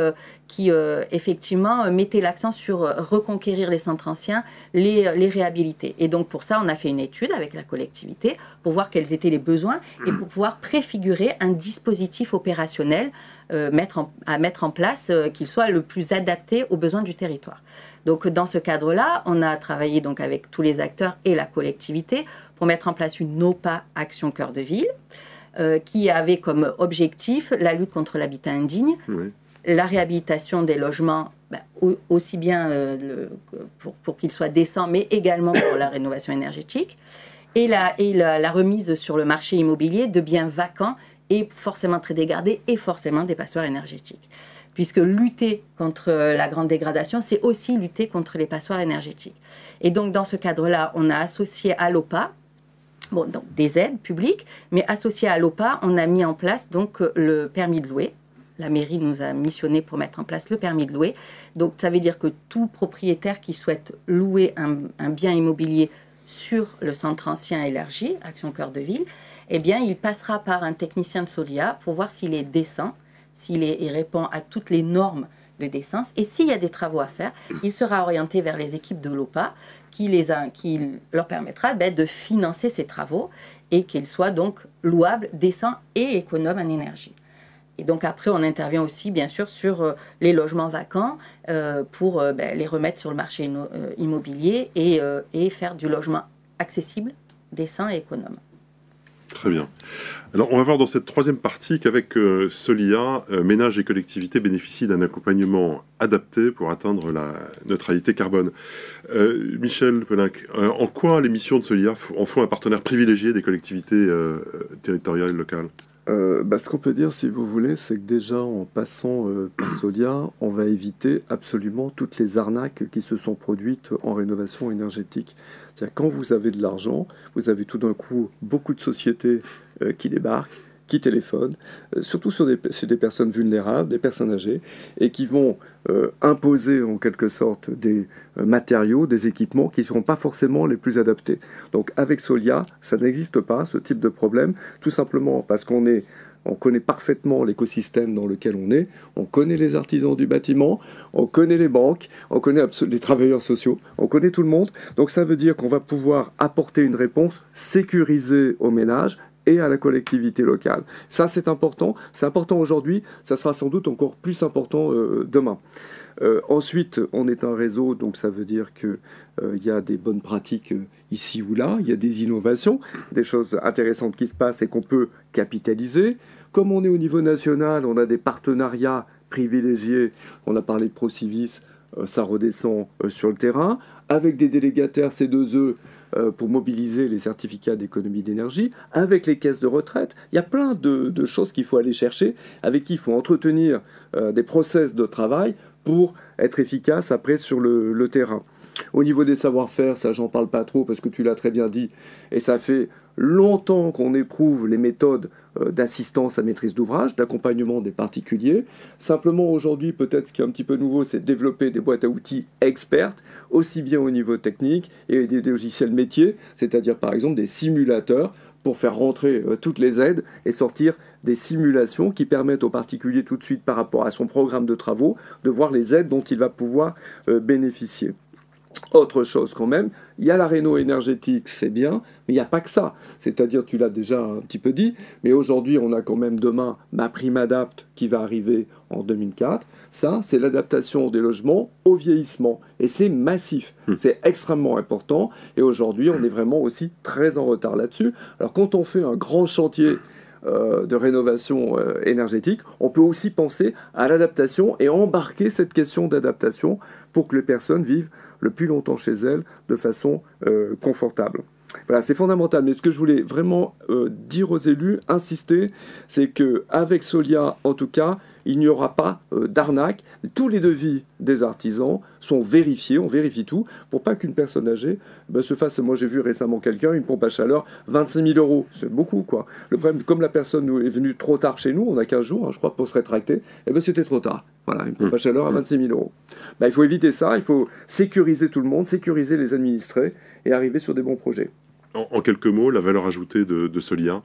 effectivement mettait l'accent sur reconquérir les centres anciens, les réhabiliter. Et donc pour ça, on a fait une étude avec la collectivité pour voir quels étaient les besoins et pour pouvoir préfigurer un dispositif opérationnel à mettre en place qu'il soit le plus adapté aux besoins du territoire. Donc dans ce cadre-là, on a travaillé donc avec tous les acteurs et la collectivité pour mettre en place une OPA Action Cœur de Ville qui avait comme objectif la lutte contre l'habitat indigne, oui, la réhabilitation des logements, aussi bien pour qu'ils soient décents, mais également pour la rénovation énergétique, et la remise sur le marché immobilier de biens vacants et forcément très dégradés et forcément des passoires énergétiques. Puisque lutter contre la grande dégradation, c'est aussi lutter contre les passoires énergétiques. Et donc dans ce cadre-là, on a associé à l'OPA, donc des aides publiques, mais associé à l'OPA, on a mis en place donc le permis de louer. La mairie nous a missionné pour mettre en place le permis de louer. Donc ça veut dire que tout propriétaire qui souhaite louer un bien immobilier sur le centre ancien élargi, Action Cœur de Ville, eh bien, il passera par un technicien de Solia pour voir s'il est décent, il répond à toutes les normes de décence. Et s'il y a des travaux à faire, il sera orienté vers les équipes de l'OPA qui leur permettra de financer ces travaux et qu'ils soient donc louables, décents et économes en énergie. Et donc après, on intervient aussi, bien sûr, sur les logements vacants pour les remettre sur le marché immobilier et faire du logement accessible, décent et économe. Très bien. Alors, on va voir dans cette troisième partie qu'avec Solia, ménages et collectivités bénéficient d'un accompagnement adapté pour atteindre la neutralité carbone. Michel Pelinck, en quoi les missions de Solia en font un partenaire privilégié des collectivités territoriales locales ? Ce qu'on peut dire, si vous voulez, c'est que déjà, en passant par Solia, on va éviter absolument toutes les arnaques qui se sont produites en rénovation énergétique. C'est-à-dire, quand vous avez de l'argent, vous avez tout d'un coup beaucoup de sociétés qui débarquent, qui téléphonent, surtout sur des personnes vulnérables, des personnes âgées, et qui vont imposer en quelque sorte des matériaux, des équipements qui ne seront pas forcément les plus adaptés. Donc avec Solia, ça n'existe pas, ce type de problème, tout simplement parce qu'on connaît parfaitement l'écosystème dans lequel on connaît les artisans du bâtiment, on connaît les banques, on connaît les travailleurs sociaux, on connaît tout le monde. Donc ça veut dire qu'on va pouvoir apporter une réponse sécurisée aux ménages et à la collectivité locale. Ça, c'est important. C'est important aujourd'hui. Ça sera sans doute encore plus important demain. Ensuite, on est un réseau, donc ça veut dire qu'il y a des bonnes pratiques ici ou là. Il y a des innovations, des choses intéressantes qui se passent et qu'on peut capitaliser. Comme on est au niveau national, on a des partenariats privilégiés. On a parlé de Procivis, ça redescend sur le terrain. Avec des délégataires C2E, pour mobiliser les certificats d'économie d'énergie, avec les caisses de retraite. Il y a plein de choses qu'il faut aller chercher, avec qui il faut entretenir des process de travail pour être efficace après sur le terrain. Au niveau des savoir-faire, ça j'en parle pas trop parce que tu l'as très bien dit, et ça fait longtemps qu'on éprouve les méthodes d'assistance à maîtrise d'ouvrage, d'accompagnement des particuliers. Simplement aujourd'hui, peut-être ce qui est un petit peu nouveau, c'est de développer des boîtes à outils expertes, aussi bien au niveau technique et des logiciels métiers, c'est-à-dire par exemple des simulateurs pour faire rentrer toutes les aides et sortir des simulations qui permettent au particulier tout de suite par rapport à son programme de travaux de voir les aides dont il va pouvoir bénéficier. Autre chose quand même, il y a la réno énergétique, c'est bien, mais il n'y a pas que ça. C'est-à-dire, tu l'as déjà un petit peu dit, mais aujourd'hui, on a quand même demain MaPrimeAdapt qui va arriver en 2004. Ça, c'est l'adaptation des logements au vieillissement. Et c'est massif, c'est extrêmement important. Et aujourd'hui, on est vraiment aussi très en retard là-dessus. Alors, quand on fait un grand chantier de rénovation énergétique, on peut aussi penser à l'adaptation et embarquer cette question d'adaptation pour que les personnes vivent le plus longtemps chez elles de façon confortable. Voilà, c'est fondamental. Mais ce que je voulais vraiment dire aux élus, insister, c'est qu'avec Solia, en tout cas, il n'y aura pas d'arnaque. Tous les devis des artisans sont vérifiés, on vérifie tout, pour pas qu'une personne âgée se fasse... Moi, j'ai vu récemment quelqu'un, une pompe à chaleur, 25 000 €. C'est beaucoup, quoi. Le problème, comme la personne est venue trop tard chez nous, on a 15 jours, je crois, pour se rétracter, c'était trop tard. Voilà, une pompe à chaleur à 26 000 euros. Bah, il faut éviter ça, il faut sécuriser tout le monde, sécuriser les administrés et arriver sur des bons projets. En quelques mots, la valeur ajoutée de Solia?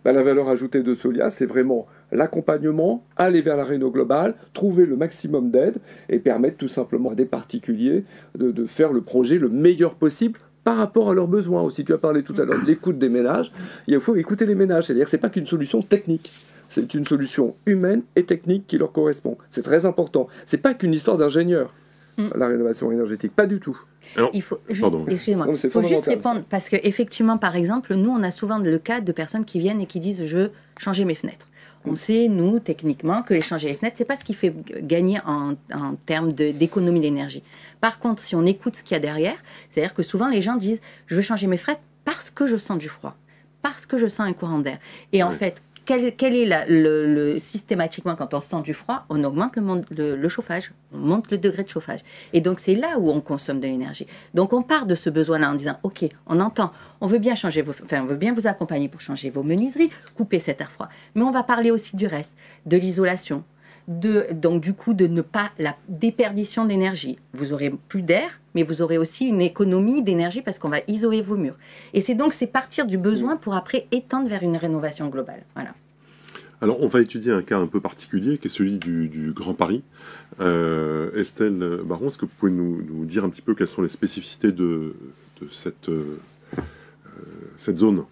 La valeur ajoutée de Solia, c'est vraiment l'accompagnement, aller vers la réno globale, trouver le maximum d'aide et permettre tout simplement à des particuliers de faire le projet le meilleur possible par rapport à leurs besoins aussi. Tu as parlé tout à l'heure de l'écoute des ménages. Il faut écouter les ménages, c'est-à-dire que ce n'est pas qu'une solution technique. C'est une solution humaine et technique qui leur correspond. C'est très important. Ce n'est pas qu'une histoire d'ingénieur, la rénovation énergétique. Pas du tout. Alors, il faut juste, excusez-moi, il faut juste répondre, parce qu'effectivement, par exemple, nous, on a souvent le cas de personnes qui viennent et qui disent « je veux changer mes fenêtres ». On sait, nous, techniquement, que les changer les fenêtres, ce n'est pas ce qui fait gagner en termes d'économie d'énergie. Par contre, si on écoute ce qu'il y a derrière, c'est-à-dire que souvent, les gens disent « je veux changer mes fenêtres parce que je sens du froid, parce que je sens un courant d'air ». Et en fait, quel est systématiquement, quand on sent du froid, on augmente le chauffage, on monte le degré de chauffage. Et donc, c'est là où on consomme de l'énergie. Donc, on part de ce besoin-là en disant, OK, on entend, on veut bien on veut bien vous accompagner pour changer vos menuiseries, couper cet air froid. Mais on va parler aussi du reste, de l'isolation, donc du coup, de ne pas la déperdition d'énergie. Vous aurez plus d'air, mais vous aurez aussi une économie d'énergie parce qu'on va isoler vos murs. Et c'est partir du besoin pour après étendre vers une rénovation globale. Voilà. Alors, on va étudier un cas un peu particulier, qui est celui du Grand Paris. Estelle Baron, est-ce que vous pouvez nous dire un petit peu quelles sont les spécificités de cette zone?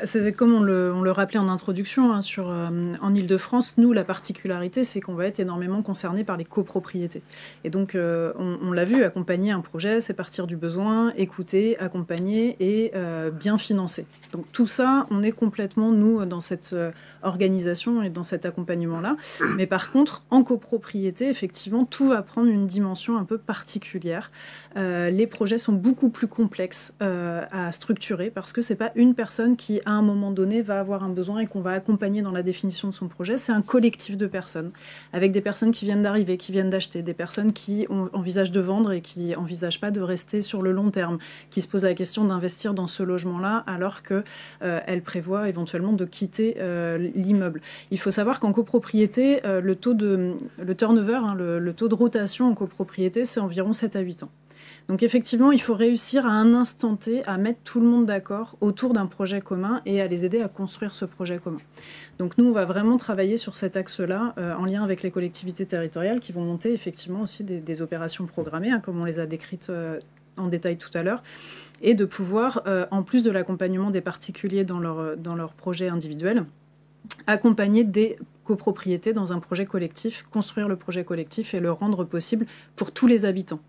C'est comme on le rappelait en introduction, en Ile-de-France, nous, la particularité, c'est qu'on va être énormément concerné par les copropriétés. Et donc, on l'a vu, accompagner un projet, c'est partir du besoin, écouter, accompagner et bien financer. Donc tout ça, on est complètement, nous, dans cette organisation et dans cet accompagnement-là. Mais par contre, en copropriété, effectivement, tout va prendre une dimension un peu particulière. Les projets sont beaucoup plus complexes à structurer parce que c'est pas une personne qui, à un moment donné, va avoir un besoin et qu'on va accompagner dans la définition de son projet. C'est un collectif de personnes, avec des personnes qui viennent d'arriver, qui viennent d'acheter, des personnes qui envisagent de vendre et qui n'envisagent pas de rester sur le long terme, qui se posent la question d'investir dans ce logement-là alors qu'elles prévoient éventuellement de quitter l'immeuble. Il faut savoir qu'en copropriété, le turnover, le taux de rotation en copropriété, c'est environ 7 à 8 ans. Donc effectivement, il faut réussir à un instant T à mettre tout le monde d'accord autour d'un projet commun et à les aider à construire ce projet commun. Donc nous, on va vraiment travailler sur cet axe-là en lien avec les collectivités territoriales qui vont monter effectivement aussi des opérations programmées, comme on les a décrites en détail tout à l'heure, et de pouvoir, en plus de l'accompagnement des particuliers dans leur projet individuel, accompagner des copropriétés dans un projet collectif, construire le projet collectif et le rendre possible pour tous les habitants,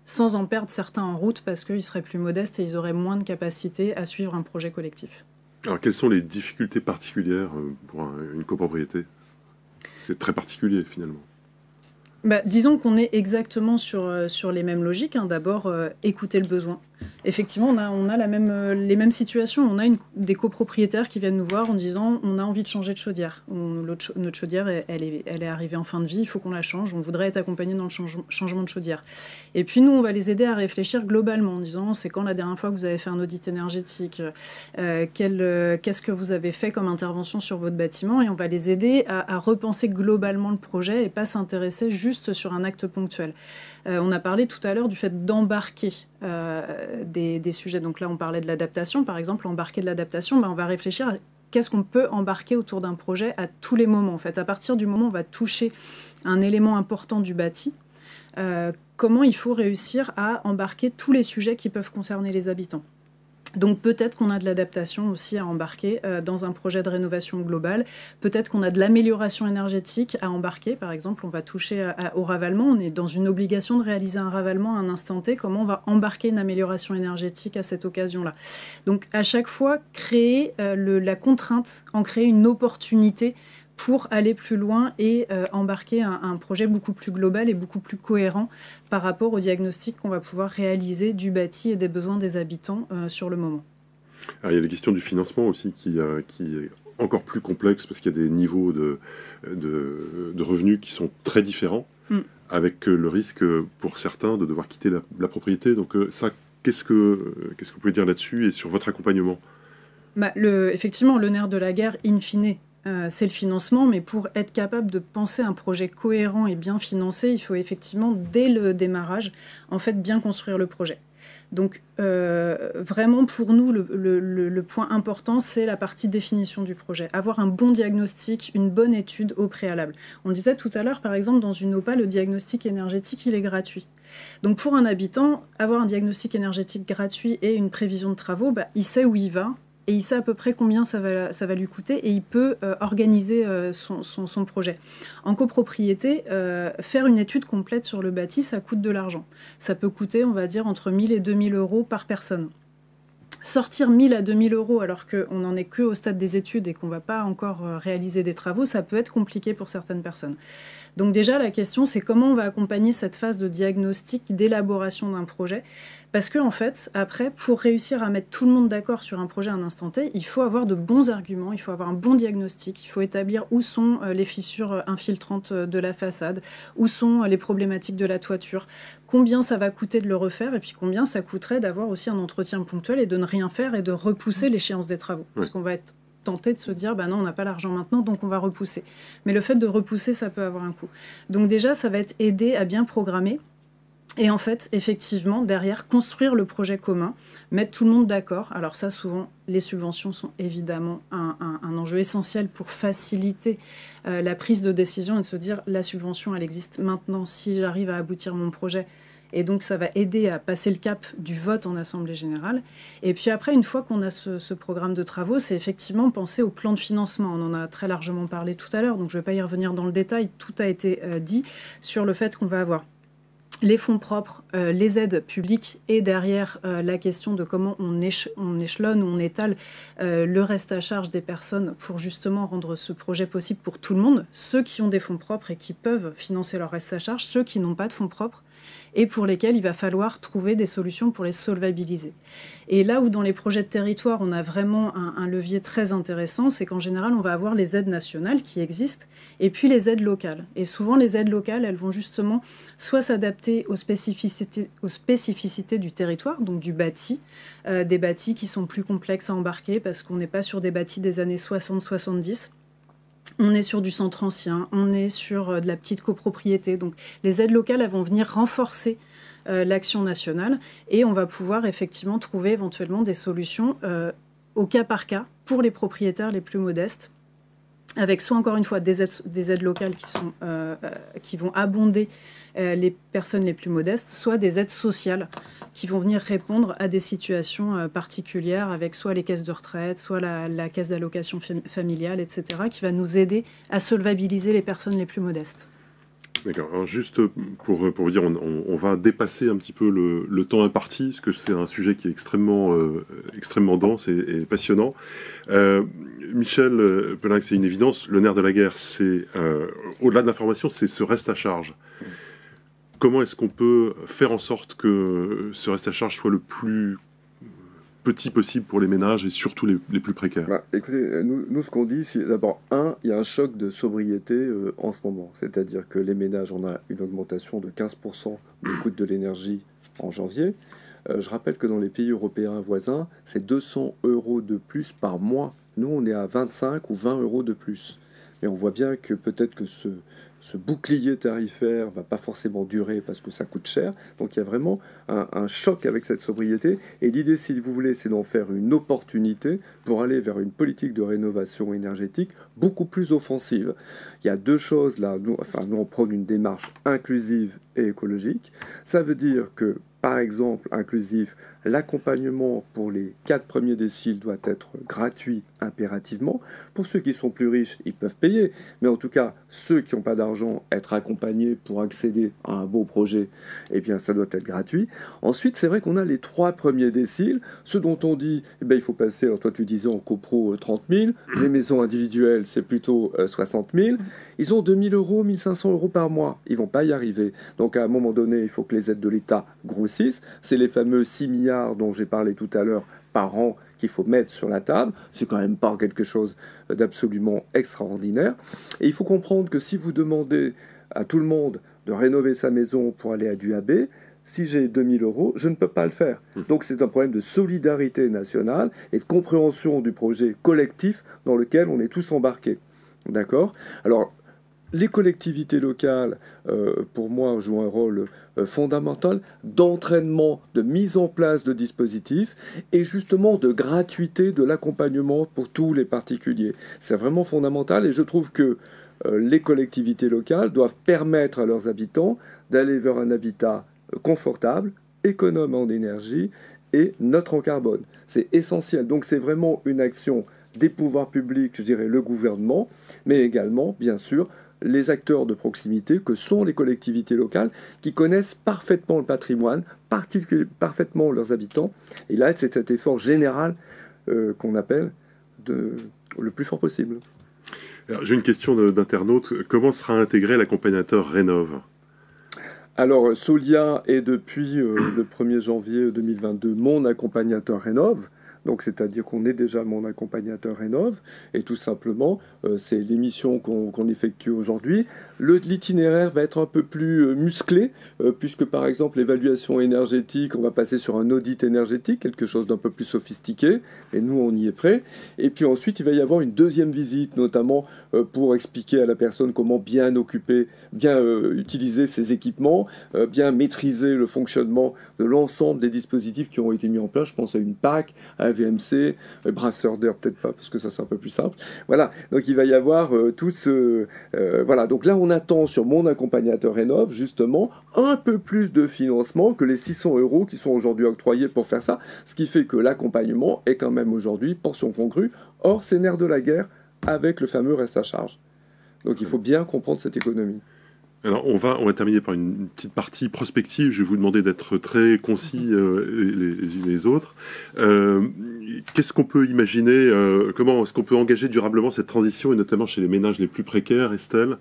sans en perdre certains en route parce qu'ils seraient plus modestes et ils auraient moins de capacité à suivre un projet collectif. Alors, quelles sont les difficultés particulières pour une copropriété? C'est très particulier, finalement. Disons qu'on est exactement sur les mêmes logiques. D'abord, écouter le besoin. Effectivement, on a les mêmes situations. On a des copropriétaires qui viennent nous voir en disant on a envie de changer de chaudière. Notre chaudière, elle est arrivée en fin de vie, il faut qu'on la change. On voudrait être accompagné dans le changement de chaudière. Et puis nous, on va les aider à réfléchir globalement en disant c'est quand la dernière fois que vous avez fait un audit énergétique, qu'est-ce que vous avez fait comme intervention sur votre bâtiment, et on va les aider à repenser globalement le projet et pas s'intéresser juste sur un acte ponctuel. On a parlé tout à l'heure du fait d'embarquer des sujets. Donc là, on parlait de l'adaptation, par exemple. Embarquer de l'adaptation, on va réfléchir à qu'est-ce qu'on peut embarquer autour d'un projet à tous les moments. En fait, à partir du moment où on va toucher un élément important du bâti, comment il faut réussir à embarquer tous les sujets qui peuvent concerner les habitants. Donc peut-être qu'on a de l'adaptation aussi à embarquer dans un projet de rénovation globale. Peut-être qu'on a de l'amélioration énergétique à embarquer. Par exemple, on va toucher au ravalement. On est dans une obligation de réaliser un ravalement à un instant T. Comment on va embarquer une amélioration énergétique à cette occasion-là? Donc à chaque fois, créer la contrainte, en créer une opportunité pour aller plus loin et embarquer un projet beaucoup plus global et beaucoup plus cohérent par rapport au diagnostic qu'on va pouvoir réaliser du bâti et des besoins des habitants sur le moment. Alors, il y a la question du financement aussi qui est encore plus complexe parce qu'il y a des niveaux de revenus qui sont très différents, avec le risque pour certains de devoir quitter la propriété. Donc ça, qu'est-ce que vous pouvez dire là-dessus et sur votre accompagnement? Effectivement, le nerf de la guerre, in fine, c'est le financement, mais pour être capable de penser un projet cohérent et bien financé, il faut effectivement, dès le démarrage, en fait, bien construire le projet. Donc, vraiment, pour nous, le point important, c'est la partie définition du projet. Avoir un bon diagnostic, une bonne étude au préalable. On le disait tout à l'heure, par exemple, dans une OPA, le diagnostic énergétique, il est gratuit. Donc, pour un habitant, avoir un diagnostic énergétique gratuit et une prévision de travaux, il sait où il va. Et il sait à peu près combien ça va lui coûter et il peut organiser son projet. En copropriété, faire une étude complète sur le bâti, ça coûte de l'argent. Ça peut coûter, on va dire, entre 1 000 et 2 000 euros par personne. Sortir 1 000 à 2 000 euros alors qu'on n'en est qu'au stade des études et qu'on ne va pas encore réaliser des travaux, ça peut être compliqué pour certaines personnes. Donc déjà, la question, c'est comment on va accompagner cette phase de diagnostic, d'élaboration d'un projet. Parce qu'en fait, après, pour réussir à mettre tout le monde d'accord sur un projet à un instant T, il faut avoir de bons arguments, il faut avoir un bon diagnostic, il faut établir où sont les fissures infiltrantes de la façade, où sont les problématiques de la toiture, combien ça va coûter de le refaire et puis combien ça coûterait d'avoir aussi un entretien ponctuel et de ne rien faire et de repousser l'échéance des travaux. Parce qu'on va être tenté de se dire, non, on n'a pas l'argent maintenant, donc on va repousser. Mais le fait de repousser, ça peut avoir un coût. Donc déjà, ça va être aider à bien programmer. Et en fait, effectivement, derrière, construire le projet commun, mettre tout le monde d'accord. Alors ça, souvent, les subventions sont évidemment un enjeu essentiel pour faciliter la prise de décision et de se dire, la subvention, elle existe maintenant si j'arrive à aboutir mon projet. Et donc, ça va aider à passer le cap du vote en Assemblée générale. Et puis après, une fois qu'on a ce programme de travaux, c'est effectivement penser au plan de financement. On en a très largement parlé tout à l'heure, donc je ne vais pas y revenir dans le détail. Tout a été dit sur le fait qu'on va avoir les fonds propres, les aides publiques et derrière la question de comment on échelonne ou on étale le reste à charge des personnes pour justement rendre ce projet possible pour tout le monde, ceux qui ont des fonds propres et qui peuvent financer leur reste à charge, ceux qui n'ont pas de fonds propres et pour lesquels il va falloir trouver des solutions pour les solvabiliser. Et là où dans les projets de territoire, on a vraiment un levier très intéressant, c'est qu'en général, on va avoir les aides nationales qui existent et puis les aides locales. Et souvent, les aides locales, elles vont justement soit s'adapter aux spécificités du territoire, donc du bâti, des bâtis qui sont plus complexes à embarquer parce qu'on n'est pas sur des bâtis des années 60-70. On est sur du centre ancien, on est sur de la petite copropriété. Donc les aides locales, elles vont venir renforcer l'action nationale et on va pouvoir effectivement trouver éventuellement des solutions au cas par cas pour les propriétaires les plus modestes, avec soit encore une fois des aides locales qui vont abonder les personnes les plus modestes, soit des aides sociales qui vont venir répondre à des situations particulières avec soit les caisses de retraite, soit la caisse d'allocation familiale, etc., qui va nous aider à solvabiliser les personnes les plus modestes. D'accord. Alors juste pour vous dire, on va dépasser un petit peu le temps imparti, parce que c'est un sujet qui est extrêmement dense et passionnant. Michel Pellinck, c'est une évidence, le nerf de la guerre, c'est, au-delà de l'information, c'est ce reste à charge. Comment est-ce qu'on peut faire en sorte que ce reste à charge soit le plus petit possible pour les ménages et surtout les plus précaires? Écoutez, nous ce qu'on dit, c'est d'abord, il y a un choc de sobriété en ce moment. C'est-à-dire que les ménages, on a une augmentation de 15% du coût de l'énergie en janvier. Je rappelle que dans les pays européens voisins, c'est 200 € de plus par mois. Nous, on est à 25 ou 20 € de plus. Mais on voit bien que peut-être que ce bouclier tarifaire va pas forcément durer parce que ça coûte cher. Donc il y a vraiment un choc avec cette sobriété. Et l'idée, si vous voulez, c'est d'en faire une opportunité pour aller vers une politique de rénovation énergétique beaucoup plus offensive. Il y a deux choses là. Nous, on prône une démarche inclusive et écologique. Ça veut dire que, par exemple, inclusif, l'accompagnement pour les 4 premiers déciles doit être gratuit impérativement. Pour ceux qui sont plus riches, ils peuvent payer. Mais en tout cas, ceux qui n'ont pas d'argent, être accompagnés pour accéder à un beau projet, eh bien, ça doit être gratuit. Ensuite, c'est vrai qu'on a les 3 premiers déciles, ceux dont on dit, il faut passer, alors toi tu disais en copro 30 000, les maisons individuelles, c'est plutôt 60 000. Ils ont 2 000 €, 1 500 € par mois. Ils ne vont pas y arriver. Donc, à un moment donné, il faut que les aides de l'État grossissent. C'est les fameux 6 milliards dont j'ai parlé tout à l'heure par an qu'il faut mettre sur la table. C'est quand même pas quelque chose d'absolument extraordinaire. Et il faut comprendre que si vous demandez à tout le monde de rénover sa maison pour aller à l'UAB, si j'ai 2 000 €, je ne peux pas le faire. Donc c'est un problème de solidarité nationale et de compréhension du projet collectif dans lequel on est tous embarqués. D'accord? Alors, les collectivités locales, pour moi, jouent un rôle fondamental d'entraînement, de mise en place de dispositifs et justement de gratuité de l'accompagnement pour tous les particuliers. C'est vraiment fondamental et je trouve que les collectivités locales doivent permettre à leurs habitants d'aller vers un habitat confortable, économe en énergie et neutre en carbone. C'est essentiel. Donc c'est vraiment une action des pouvoirs publics, je dirais le gouvernement, mais également, bien sûr, les acteurs de proximité que sont les collectivités locales qui connaissent parfaitement le patrimoine, parfaitement leurs habitants. Et là, c'est cet effort général qu'on appelle le plus fort possible. J'ai une question d'internaute. Comment sera intégré l'accompagnateur Rénov'? Alors, Solia est depuis le 1er janvier 2022 mon accompagnateur Rénov'. Donc, c'est-à-dire qu'on est déjà mon accompagnateur Rénov', et tout simplement, c'est l'émission qu'on effectue aujourd'hui. L'itinéraire va être un peu plus musclé, puisque par exemple, l'évaluation énergétique, on va passer sur un audit énergétique, quelque chose d'un peu plus sophistiqué, et nous, on y est prêt. Et puis ensuite, il va y avoir une deuxième visite, notamment pour expliquer à la personne comment bien utiliser ses équipements, bien maîtriser le fonctionnement de l'ensemble des dispositifs qui ont été mis en place. Je pense à une PAC, à VMC, brasseur d'air peut-être pas parce que ça c'est un peu plus simple. Voilà, donc il va y avoir tout ce... voilà, donc là on attend sur mon accompagnateur Rénov' justement un peu plus de financement que les 600 € qui sont aujourd'hui octroyés pour faire ça, ce qui fait que l'accompagnement est quand même aujourd'hui portion congrue, hors c'est nerf de la guerre avec le fameux reste à charge. Donc il faut bien comprendre cette économie. Alors, on va terminer par une petite partie prospective. Je vais vous demander d'être très concis les uns et les autres. Qu'est-ce qu'on peut imaginer comment est-ce qu'on peut engager durablement cette transition, et notamment chez les ménages les plus précaires, Estelle?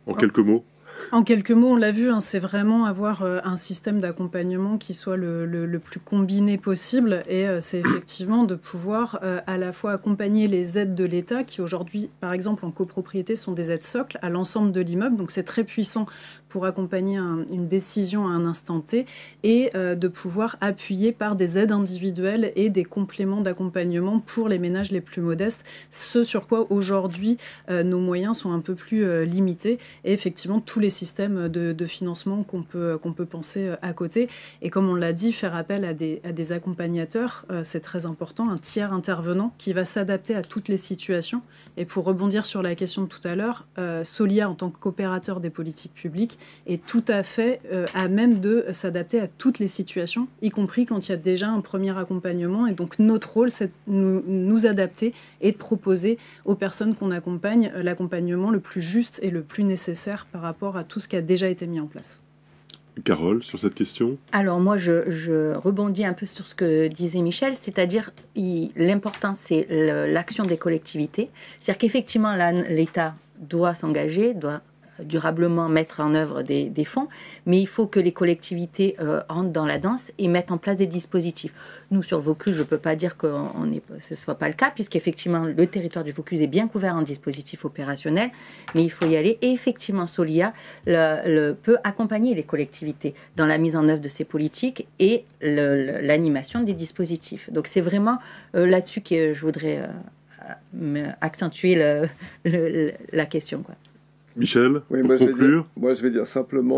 En quelques mots. En quelques mots, on l'a vu, c'est vraiment avoir un système d'accompagnement qui soit le plus combiné possible. Et c'est effectivement de pouvoir à la fois accompagner les aides de l'État, qui aujourd'hui, par exemple, en copropriété, sont des aides socles à l'ensemble de l'immeuble. Donc c'est très puissant pour accompagner une décision à un instant T, et de pouvoir appuyer par des aides individuelles et des compléments d'accompagnement pour les ménages les plus modestes. Ce sur quoi aujourd'hui nos moyens sont un peu plus limités. Et effectivement, tous les systèmes de financement qu'on peut penser à côté. Et comme on l'a dit, faire appel à des accompagnateurs, c'est très important, un tiers intervenant qui va s'adapter à toutes les situations. Et pour rebondir sur la question de tout à l'heure, Solia, en tant que coopérateur des politiques publiques, est tout à fait à même de s'adapter à toutes les situations, y compris quand il y a déjà un premier accompagnement. Et donc notre rôle, c'est de nous adapter et de proposer aux personnes qu'on accompagne l'accompagnement le plus juste et le plus nécessaire par rapport à tout ce qui a déjà été mis en place. Carole, sur cette question? Alors moi, je rebondis un peu sur ce que disait Michel, c'est-à-dire l'important, c'est l'action des collectivités. C'est-à-dire qu'effectivement, l'État doit s'engager, doit durablement mettre en œuvre des fonds, mais il faut que les collectivités rentrent dans la danse et mettent en place des dispositifs. Nous, sur le Vaucluse, je ne peux pas dire que ce ne soit pas le cas, puisqu'effectivement, le territoire du Vaucluse est bien couvert en dispositifs opérationnels, mais il faut y aller. Et effectivement, Solia peut accompagner les collectivités dans la mise en œuvre de ces politiques et l'animation des dispositifs. Donc c'est vraiment là-dessus que je voudrais accentuer la question, quoi. Michel, oui, pour conclure. Moi, je vais dire simplement,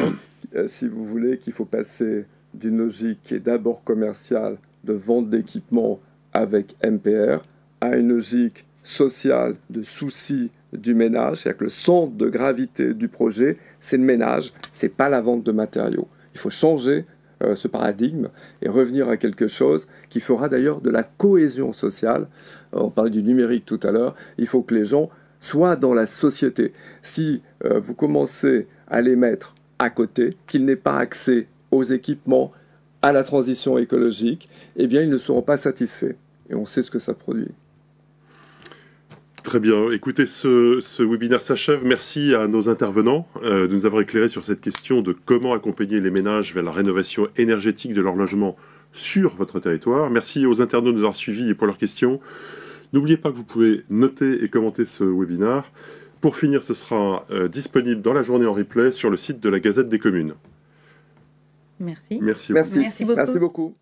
si vous voulez, qu'il faut passer d'une logique qui est d'abord commerciale, de vente d'équipements avec MPR, à une logique sociale de souci du ménage. C'est-à-dire que le centre de gravité du projet, c'est le ménage, c'est pas la vente de matériaux. Il faut changer ce paradigme et revenir à quelque chose qui fera d'ailleurs de la cohésion sociale. On parlait du numérique tout à l'heure. Il faut que les gens soit dans la société. Si vous commencez à les mettre à côté, qu'ils n'aient pas accès aux équipements, à la transition écologique, eh bien, ils ne seront pas satisfaits. Et on sait ce que ça produit. Très bien. Écoutez, ce webinaire s'achève. Merci à nos intervenants de nous avoir éclairé sur cette question de comment accompagner les ménages vers la rénovation énergétique de leur logement sur votre territoire. Merci aux internautes de nous avoir suivis et pour leurs questions. N'oubliez pas que vous pouvez noter et commenter ce webinaire. Pour finir, ce sera disponible dans la journée en replay sur le site de la Gazette des communes. Merci. Merci beaucoup. Merci beaucoup. Merci beaucoup.